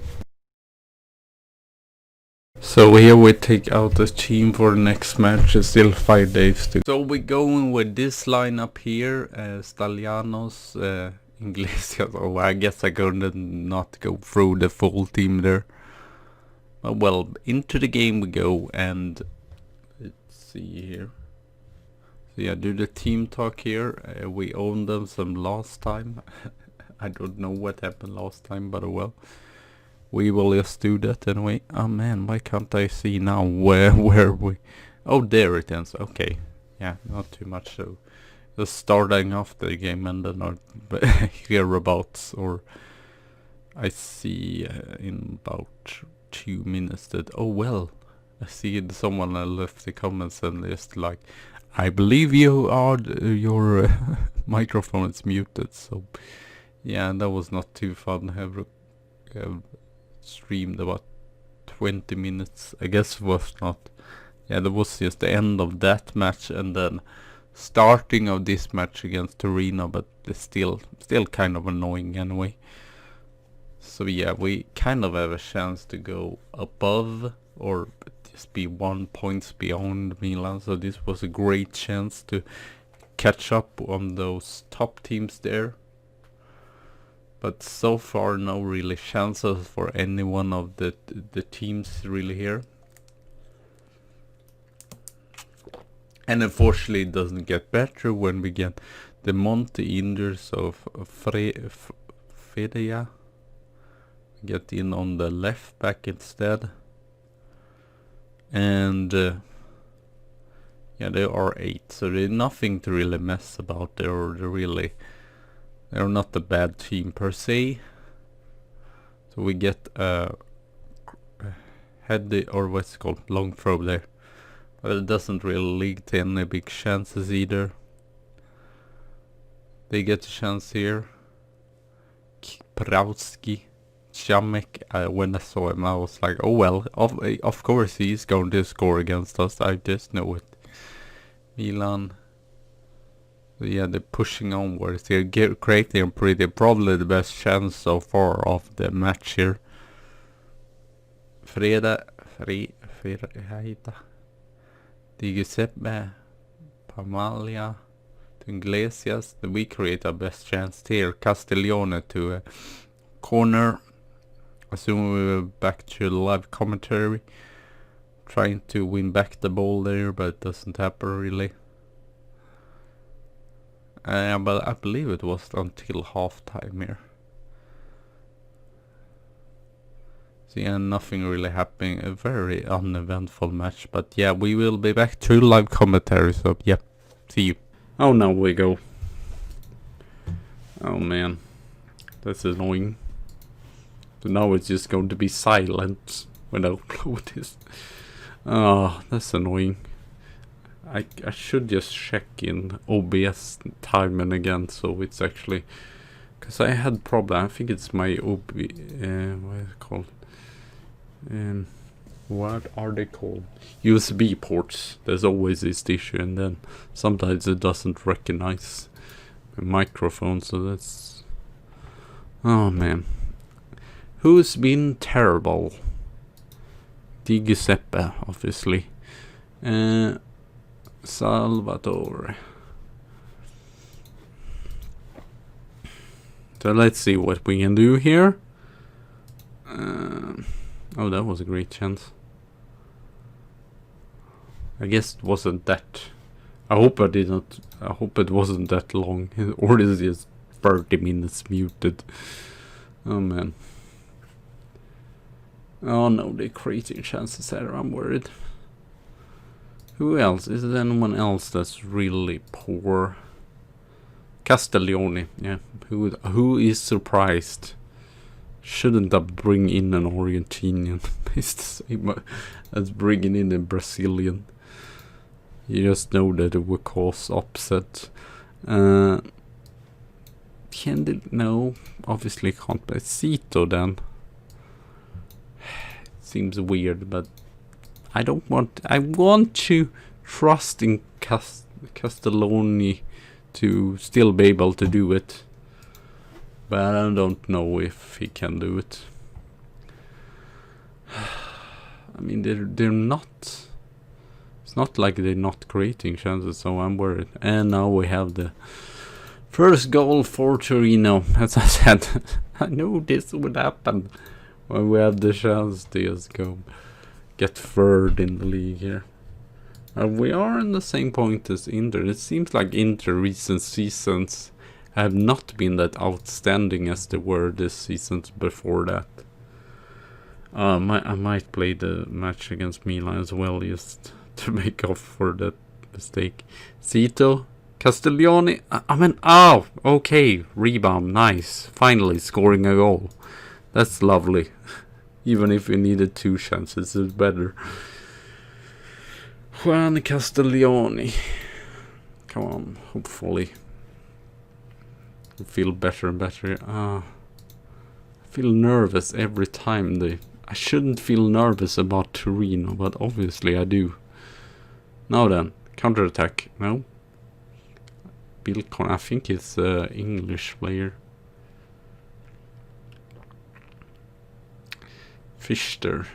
So here we take out the team for the next match. It's still 5 days to go. So we're going with this lineup here. Stalianos, Iglesias. Oh, I guess I could not go through the full team there. But well, into the game we go, and let's see here. So yeah, do the team talk here. We owned them some last time. I don't know what happened last time, but well. We will just do that anyway. Oh man, why can't I see now where we... Oh, there it is. Okay. Yeah, not too much. So just starting off the game and then I'll hear about, or I see in about 2 minutes that, oh well, I see someone left the comments and just like, I believe you are, your microphone is muted. So yeah, that was not too fun. Have streamed about 20 minutes. I guess it was not. Yeah, that was just the end of that match and then starting of this match against Torino, but it's still kind of annoying anyway. So yeah, we kind of have a chance to go above or just be 1 point beyond Milan. So this was a great chance to catch up on those top teams there. But so far no really chances for any one of the teams really here. And unfortunately it doesn't get better when we get the Monte injured, so Fedia get in on the left back instead. And yeah, they are 8, so there's nothing to really mess about there, or they're not a bad team per se. So we get a head, or what's it called, long throw there. But it doesn't really lead to any big chances either. They get a chance here. Kiprowski, Chamek. When I saw him I was like, oh well, of course he's going to score against us. I just know it. Milan. Yeah, they're pushing onwards here, creating probably the best chance so far of the match here. Freda, Di Giuseppe, Pamalia, to Iglesias. We create our best chance here. Castiglione to a corner. Assume we were back to live commentary. Trying to win back the ball there, but it doesn't happen really. But I believe it was until half time here. So yeah, nothing really happening. A very uneventful match. But yeah, we will be back to live commentary. So yeah, see you. Oh, now we go. Oh man, that's annoying. So now it's just going to be silent when I upload this. Oh, that's annoying. I should just check in OBS time and again, so it's actually, because I had problem. I think it's my what is it called? What are they called? USB ports. There's always this issue, and then sometimes it doesn't recognize the microphone. So that's, oh man, who's been terrible? Di Giuseppe, obviously. Salvatore. So let's see what we can do here. Oh, that was a great chance. I guess it wasn't that. I hope it wasn't that long. Or is it just 30 minutes muted? Oh man. Oh no, they're creating chances there. I'm worried. Who else? Is there anyone else that's really poor? Castiglione, yeah. Who is surprised? Shouldn't I bring in an Argentinian? It's the same as bringing in a Brazilian. You just know that it will cause upset. No, obviously can't play Cito then. Seems weird, but I want to trust in Castiglione to still be able to do it. But I don't know if he can do it. I mean, they're not. It's not like they're not creating chances, so I'm worried. And now we have the first goal for Torino. As I said, I knew this would happen when we have the chance to just go get third in the league here. We are in the same point as Inter. It seems like Inter recent seasons have not been that outstanding as they were this season before that. I might play the match against Milan as well, just to make up for that mistake. Cito, Castiglione. I mean, oh, okay, rebound, nice. Finally scoring a goal. That's lovely. Even if we needed 2 chances, it's better. Juan Castiglione. Come on, hopefully. I feel better and better. I feel nervous every time. I shouldn't feel nervous about Torino, but obviously I do. Now then, counter-attack. No? I think it's an English player. Fichter.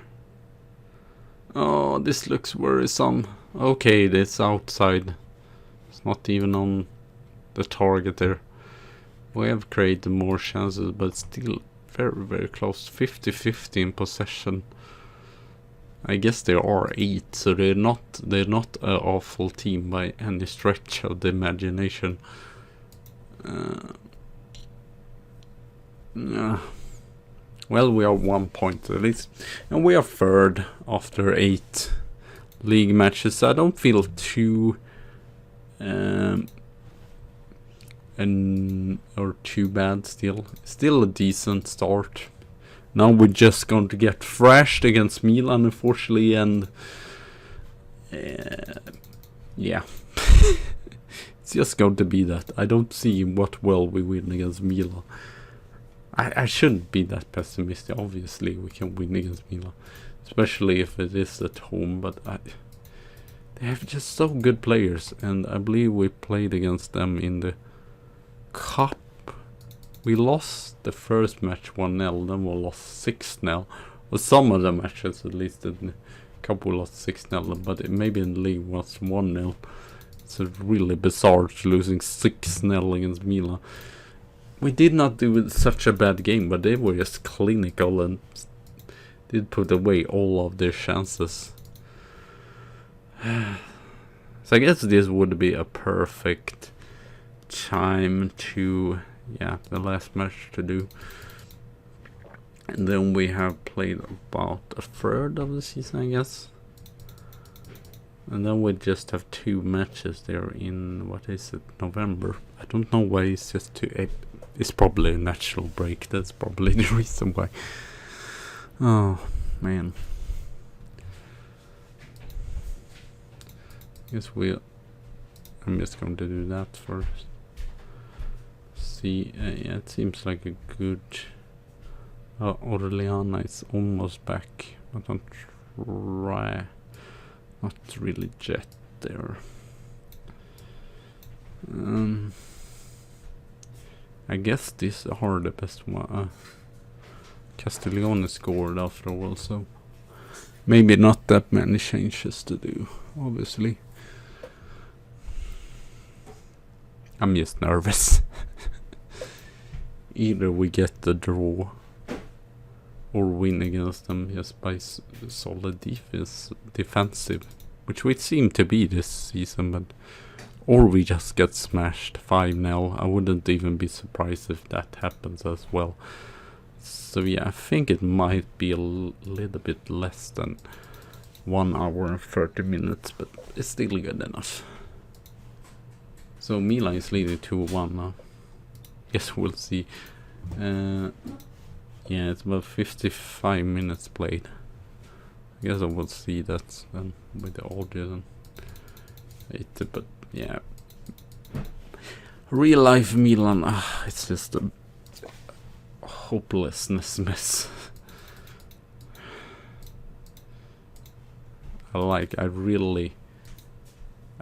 Oh, this looks worrisome. Okay, that's outside. It's not even on the target there. We have created more chances, but still very, very close. 50-50 in possession. I guess there are 8, so they're not an awful team by any stretch of the imagination. Well, we are 1 point at least, and we are third after 8 league matches. So I don't feel too too bad. Still a decent start. Now we're just going to get thrashed against Milan, unfortunately, and yeah, it's just going to be that. I don't see what will we win against Milan. I shouldn't be that pessimistic. Obviously, we can win against Milan, especially if it is at home. But they have just so good players, and I believe we played against them in the Cup. We lost the first match 1-0, then we lost 6-0. Well, some of the matches, at least in the Cup, we lost 6-0, but maybe in the league was 1-0. It's really bizarre losing 6-0 against Milan. We did not do such a bad game, but they were just clinical and did put away all of their chances. So I guess this would be a perfect time to, the last match to do. And then we have played about a third of the season, I guess. And then we just have 2 matches there in, what is it, November. I don't know why it's just 2. It's probably a natural break. That's probably the reason why. Oh, man. Guess I'm just going to do that first. See, yeah, it seems like a good... Orellana is almost back, but not really jet there. I guess these are the best one. Castiglione scored after all, so maybe not that many changes to do, obviously. I'm just nervous. Either we get the draw or win against them just by solid defensive, which we seem to be this season, but or we just get smashed 5-0. I wouldn't even be surprised if that happens as well. So yeah, I think it might be a little bit less than 1 hour and 30 minutes, but it's still good enough. So Milan is leading 2-1 now. Guess we'll see. Yeah, it's about 55 minutes played. I guess I will see that then with the audio then later, but yeah. Real life Milan, it's just a hopelessness mess. I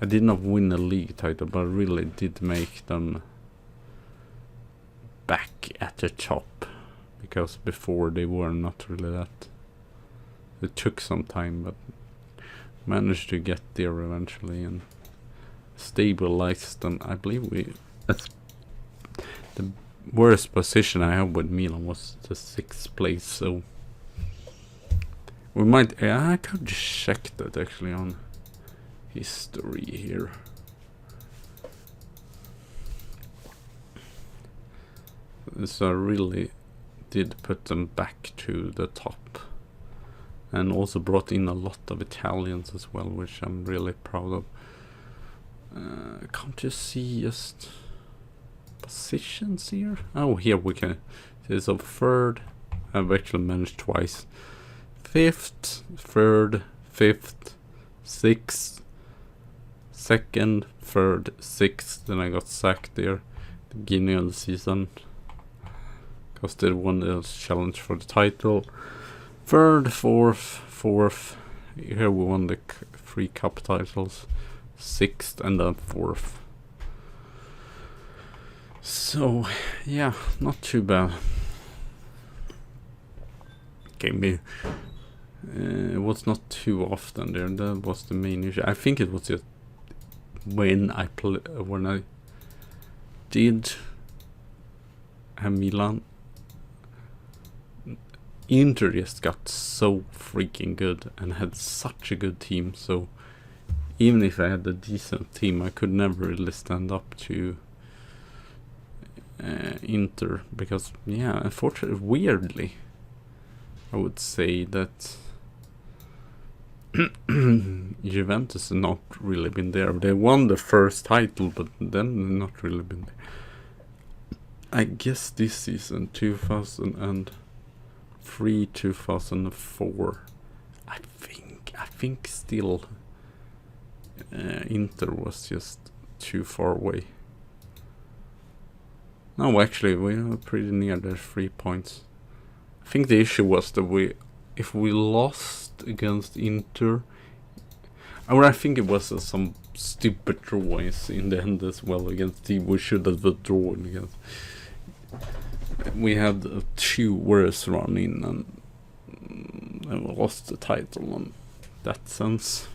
did not win a league title, but I really did make them back at the top, because before they were not really that. It took some time, but managed to get there eventually and stabilized. And I believe that's the worst position I have with Milan was the 6th place, so we might. I could just check that actually on history here. So I really did put them back to the top, and also brought in a lot of Italians as well, which I'm really proud of. Can't you see just positions here? Oh, here we can. There's a 3rd. I've actually managed twice. 5th, 3rd, 5th, 6th, 2nd, 3rd, 6th. Then I got sacked there at the beginning of the season, because they won the challenge for the title. 3rd, 4th, 4th. Here we won the 3 cup titles. 6th and then 4th. So yeah, not too bad. Okay, it was not too often there. That was the main issue. I think it was just when I did have Milan. Inter just got so freaking good and had such a good team, so even if I had a decent team, I could never really stand up to Inter, because yeah, unfortunately, weirdly, I would say that Juventus has not really been there. They won the first title, but then not really been there. I guess this season, 2003, 2004, I think still Inter was just too far away. No, actually, we were pretty near the 3 points. I think the issue was that if we lost against Inter, or I think it was some stupid drawings in the end as well against team we should have drawn against. We had a 2 worse run in and we lost the title in that sense.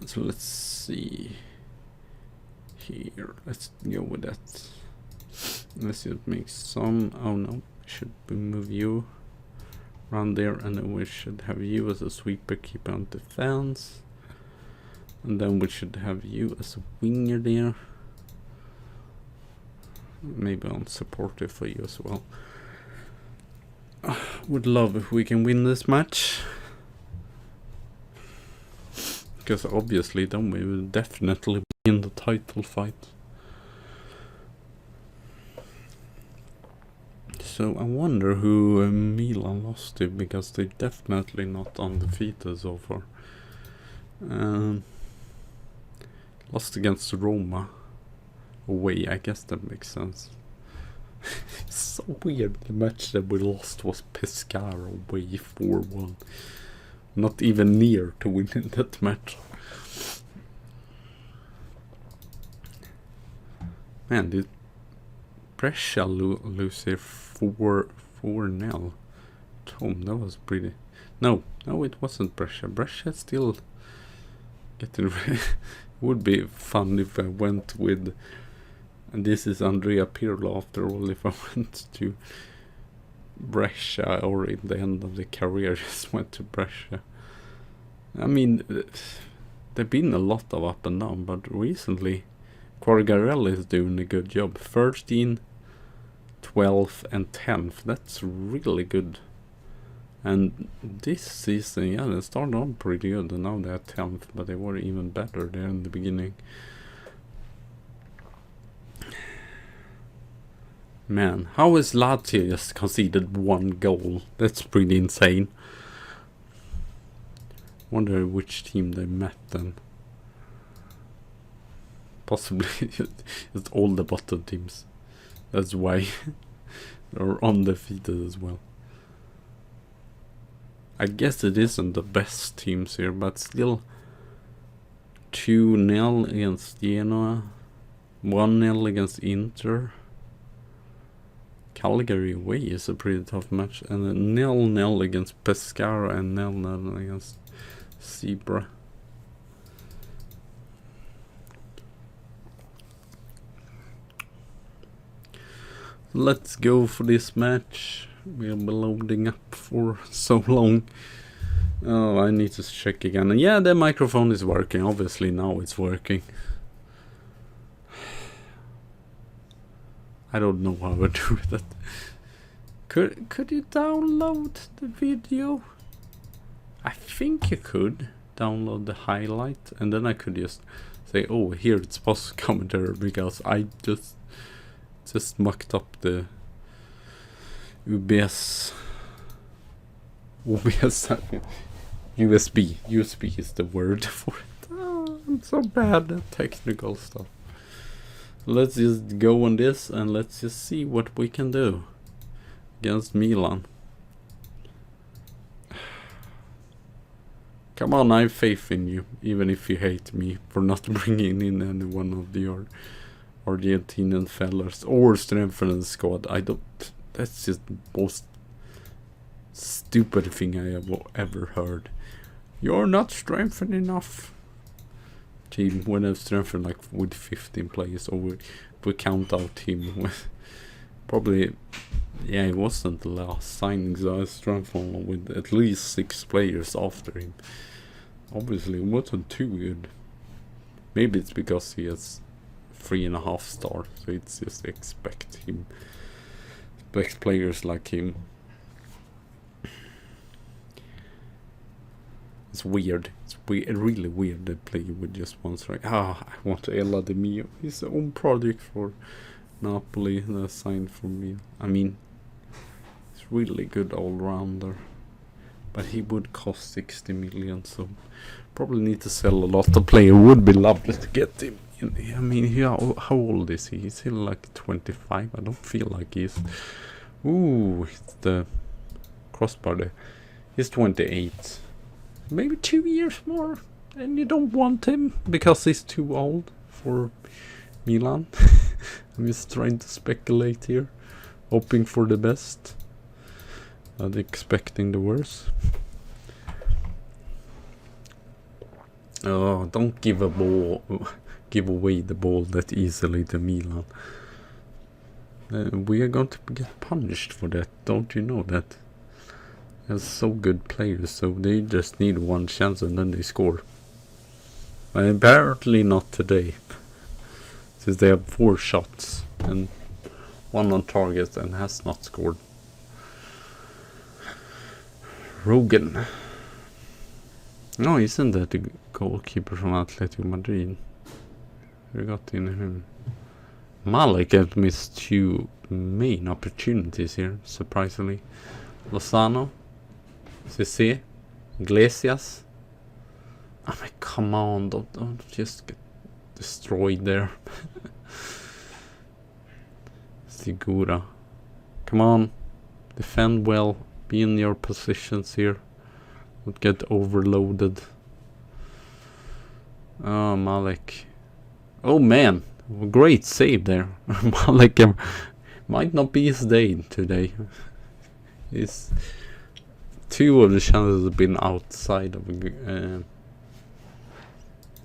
So let's see here. Let's go with that. Let's just make some. Oh no, should we move you around there, and then we should have you as a sweeper, keep on defense, and then we should have you as a winger there. Maybe on supportive for you as well. Would love if we can win this match, because obviously then we will definitely be in the title fight. So I wonder who Milan lost to, because they're definitely not undefeated so far. Lost against Roma away, I guess that makes sense. It's so weird. The match that we lost was Pescara away 4-1. Not even near to winning that match. Man, did Brescia lose here 4-0? Tom, that was pretty... No, it wasn't Brescia. Brescia still getting... It would be fun if I went with... And this is Andrea Pirlo after all, if I went to Brescia, or in the end of the career just went to Brescia. I mean, there've been a lot of up and down, but recently Quargarelli is doing a good job. 13th, 12th and 10th, that's really good. And this season, yeah, they started on pretty good, and now they're 10th, but they were even better there in the beginning. Man, how is Lazio just conceded 1 goal? That's pretty insane. Wonder which team they met then. Possibly it's all the bottom teams. That's why they're undefeated as well. I guess it isn't the best teams here, but still 2-0 against Genoa, 1-0 against Inter. Cagliari away is a pretty tough match, and a 0-0 against Pescara and 0-0 against Zebra. Let's go for this match. We'll be loading up for so long. Oh, I need to check again. And yeah, the microphone is working. Obviously now it's working. I don't know how I do that. Could you download the video? I think you could download the highlight, and then I could just say, oh, here it's post commentary, because I just mucked up the USB is the word for it. Oh, I'm so bad at technical stuff. Let's just go on this and let's just see what we can do against Milan. Come on, I have faith in you, even if you hate me for not bringing in any one of your Argentinian fellas or strengthening the squad. That's just the most stupid thing I have ever heard. You're not strengthened enough. Team when I've strengthened like with 15 players, or we count out him with probably, yeah, it wasn't the last signing, so I strengthened with at least 6 players after him. Obviously it wasn't too good. Maybe it's because he has 3.5 stars, so it's just expect players like him. It's weird. It's really weird to play with just one strike. I want Ella Di Mio. His own project for Napoli that signed for me. I mean, it's really good all-rounder. But he would cost 60 million, so probably need to sell a lot of players. Would be lovely to get him in. I mean, how old is he? He's still like 25. I don't feel like he's... Ooh, it's the crossbar there. He's 28. Maybe 2 years more, and you don't want him because he's too old for Milan. I'm just trying to speculate here, hoping for the best, not expecting the worst. Oh, don't give away the ball that easily to Milan. We are going to get punished for that, don't you know that? They're so good players, so they just need one chance and then they score. But apparently not today, since they have 4 shots and 1 on target and has not scored. Rogan. No, isn't that the goalkeeper from Atletico Madrid? We got in him. Malik has missed 2 main opportunities here, surprisingly. Lozano, Cissé, Iglesias. I mean, come on, don't just get destroyed there. Segura. Come on, defend well, be in your positions here. Don't get overloaded. Oh, Malik. Oh man, great save there. Malik might not be his day today. He's 2 of the chances have been outside of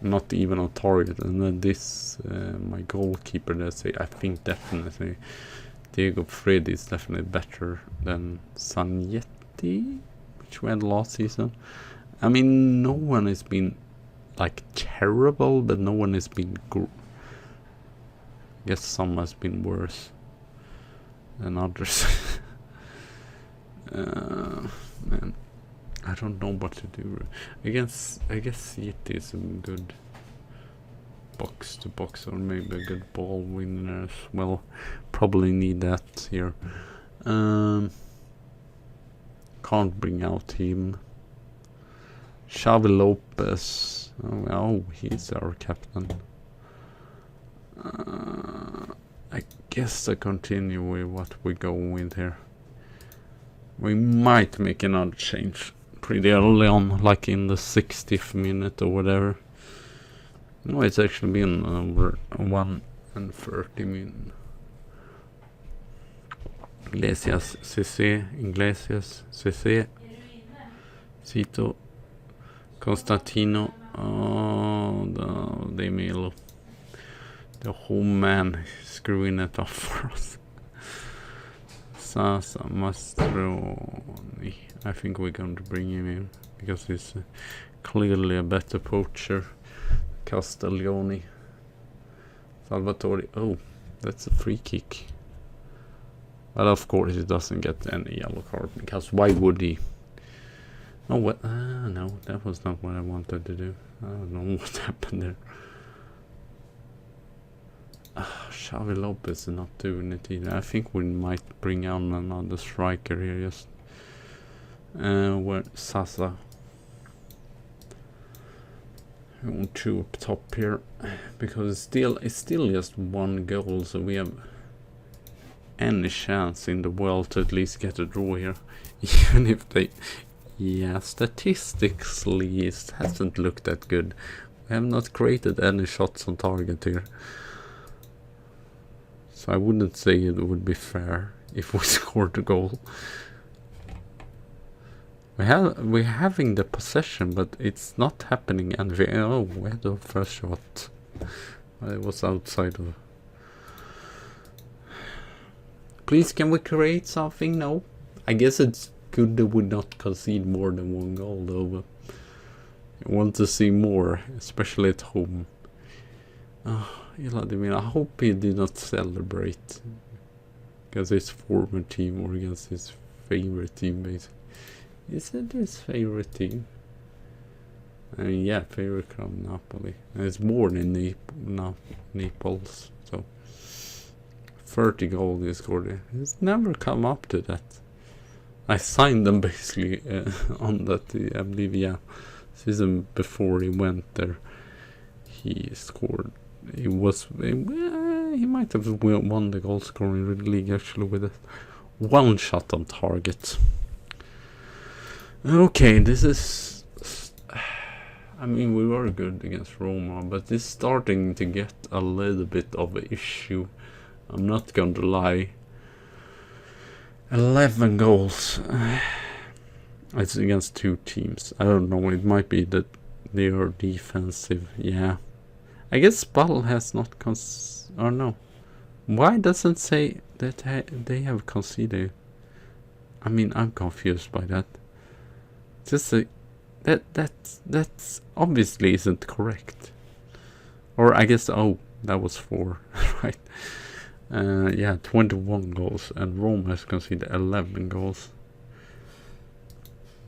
not even on target, and then this my goalkeeper, I think definitely Diego Freddy is definitely better than Sagnetti, which we had last season. I mean, no one has been like terrible, but no one has been good. I guess some has been worse than others. Man, I don't know what to do. I guess it is a good box to box, or maybe a good ball winner as well. Probably need that here. Can't bring out him. Xavi Lopez. Oh, he's our captain. I guess I continue with what we go with here. We might make another change pretty early on, like in the 60th minute or whatever. No, it's actually been over 1 and 30 minutes. Iglesias, Cissé, Cito, Constantino, De Milo. The whole man screwing it up for us. Sasa, Mastroni. I think we're going to bring him in because he's clearly a better poacher. Castiglioni, Salvatore. Oh, that's a free kick. But of course, he doesn't get any yellow card because why would he? Oh, what? No, that was not what I wanted to do. I don't know what happened there. Xavi Lopez is not doing it either. I think we might bring on another striker here. Just where Sasa. We want 2 up top here because it's still just 1 goal, so we have any chance in the world to at least get a draw here, even if they, statistically it hasn't looked that good. We have not created any shots on target here, so I wouldn't say it would be fair if we scored a goal. We're having the possession, but it's not happening. And we had the first shot. It was outside of. Please, can we create something? No. I guess it's good that we not concede more than 1 goal, though. But I want to see more, especially at home. I hope he did not celebrate because his former team or against his favorite team, basically. Is it his favorite team? I mean, yeah, favorite club, Napoli. And it's born in Naples, so 30 goals he scored. He's never come up to that. I signed them basically on that, I believe, season before he went there. He scored. He might have won the goal scoring league actually with 1 shot on target. Okay, this is. I mean, we were good against Roma, but it's starting to get a little bit of an issue. I'm not going to lie. 11 goals. It's against 2 teams. I don't know, it might be that they are defensive. Yeah. I guess Spal has not or no. Why doesn't it say that they have conceded? I mean, I'm confused by that. Just that's obviously isn't correct. Or I guess, that was 4, right? 21 goals, and Rome has conceded 11 goals.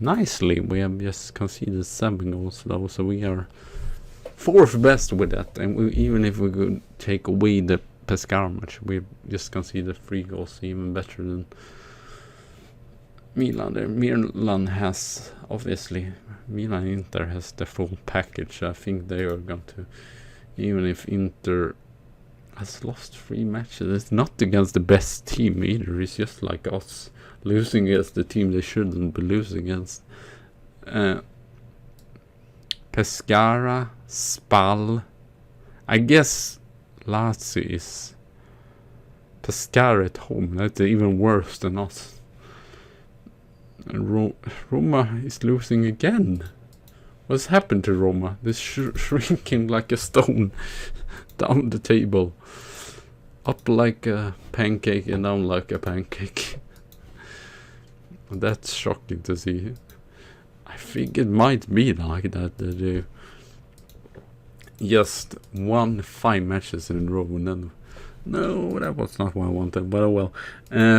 Nicely, we have just conceded 7 goals though, so we are 4th best with that. And even if we could take away the Pescara match. We just conceded 3 goals, even better than Milan there. Milan has, obviously, Milan Inter has the full package. I think they are going to, even if Inter has lost 3 matches, it's not against the best team either. It's just like us losing against the team they shouldn't be losing against. Pescara, Spal. I guess Lazio is Pescara at home. That's even worse than us. And Roma is losing again. What's happened to Roma? They're shrinking like a stone down the table. Up like a pancake and down like a pancake. That's shocking to see. I think it might be like that. They just won 5 matches in a row. And then, no, that was not what I wanted. But oh well.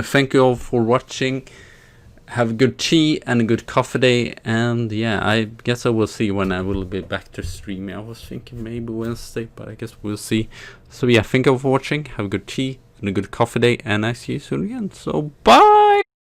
Thank you all for watching. Have a good tea and a good coffee day. And yeah, I guess I will see when I will be back to streaming. I was thinking maybe Wednesday, but I guess we'll see. So yeah, thank you all for watching. Have a good tea and a good coffee day. And I see you soon again. So bye!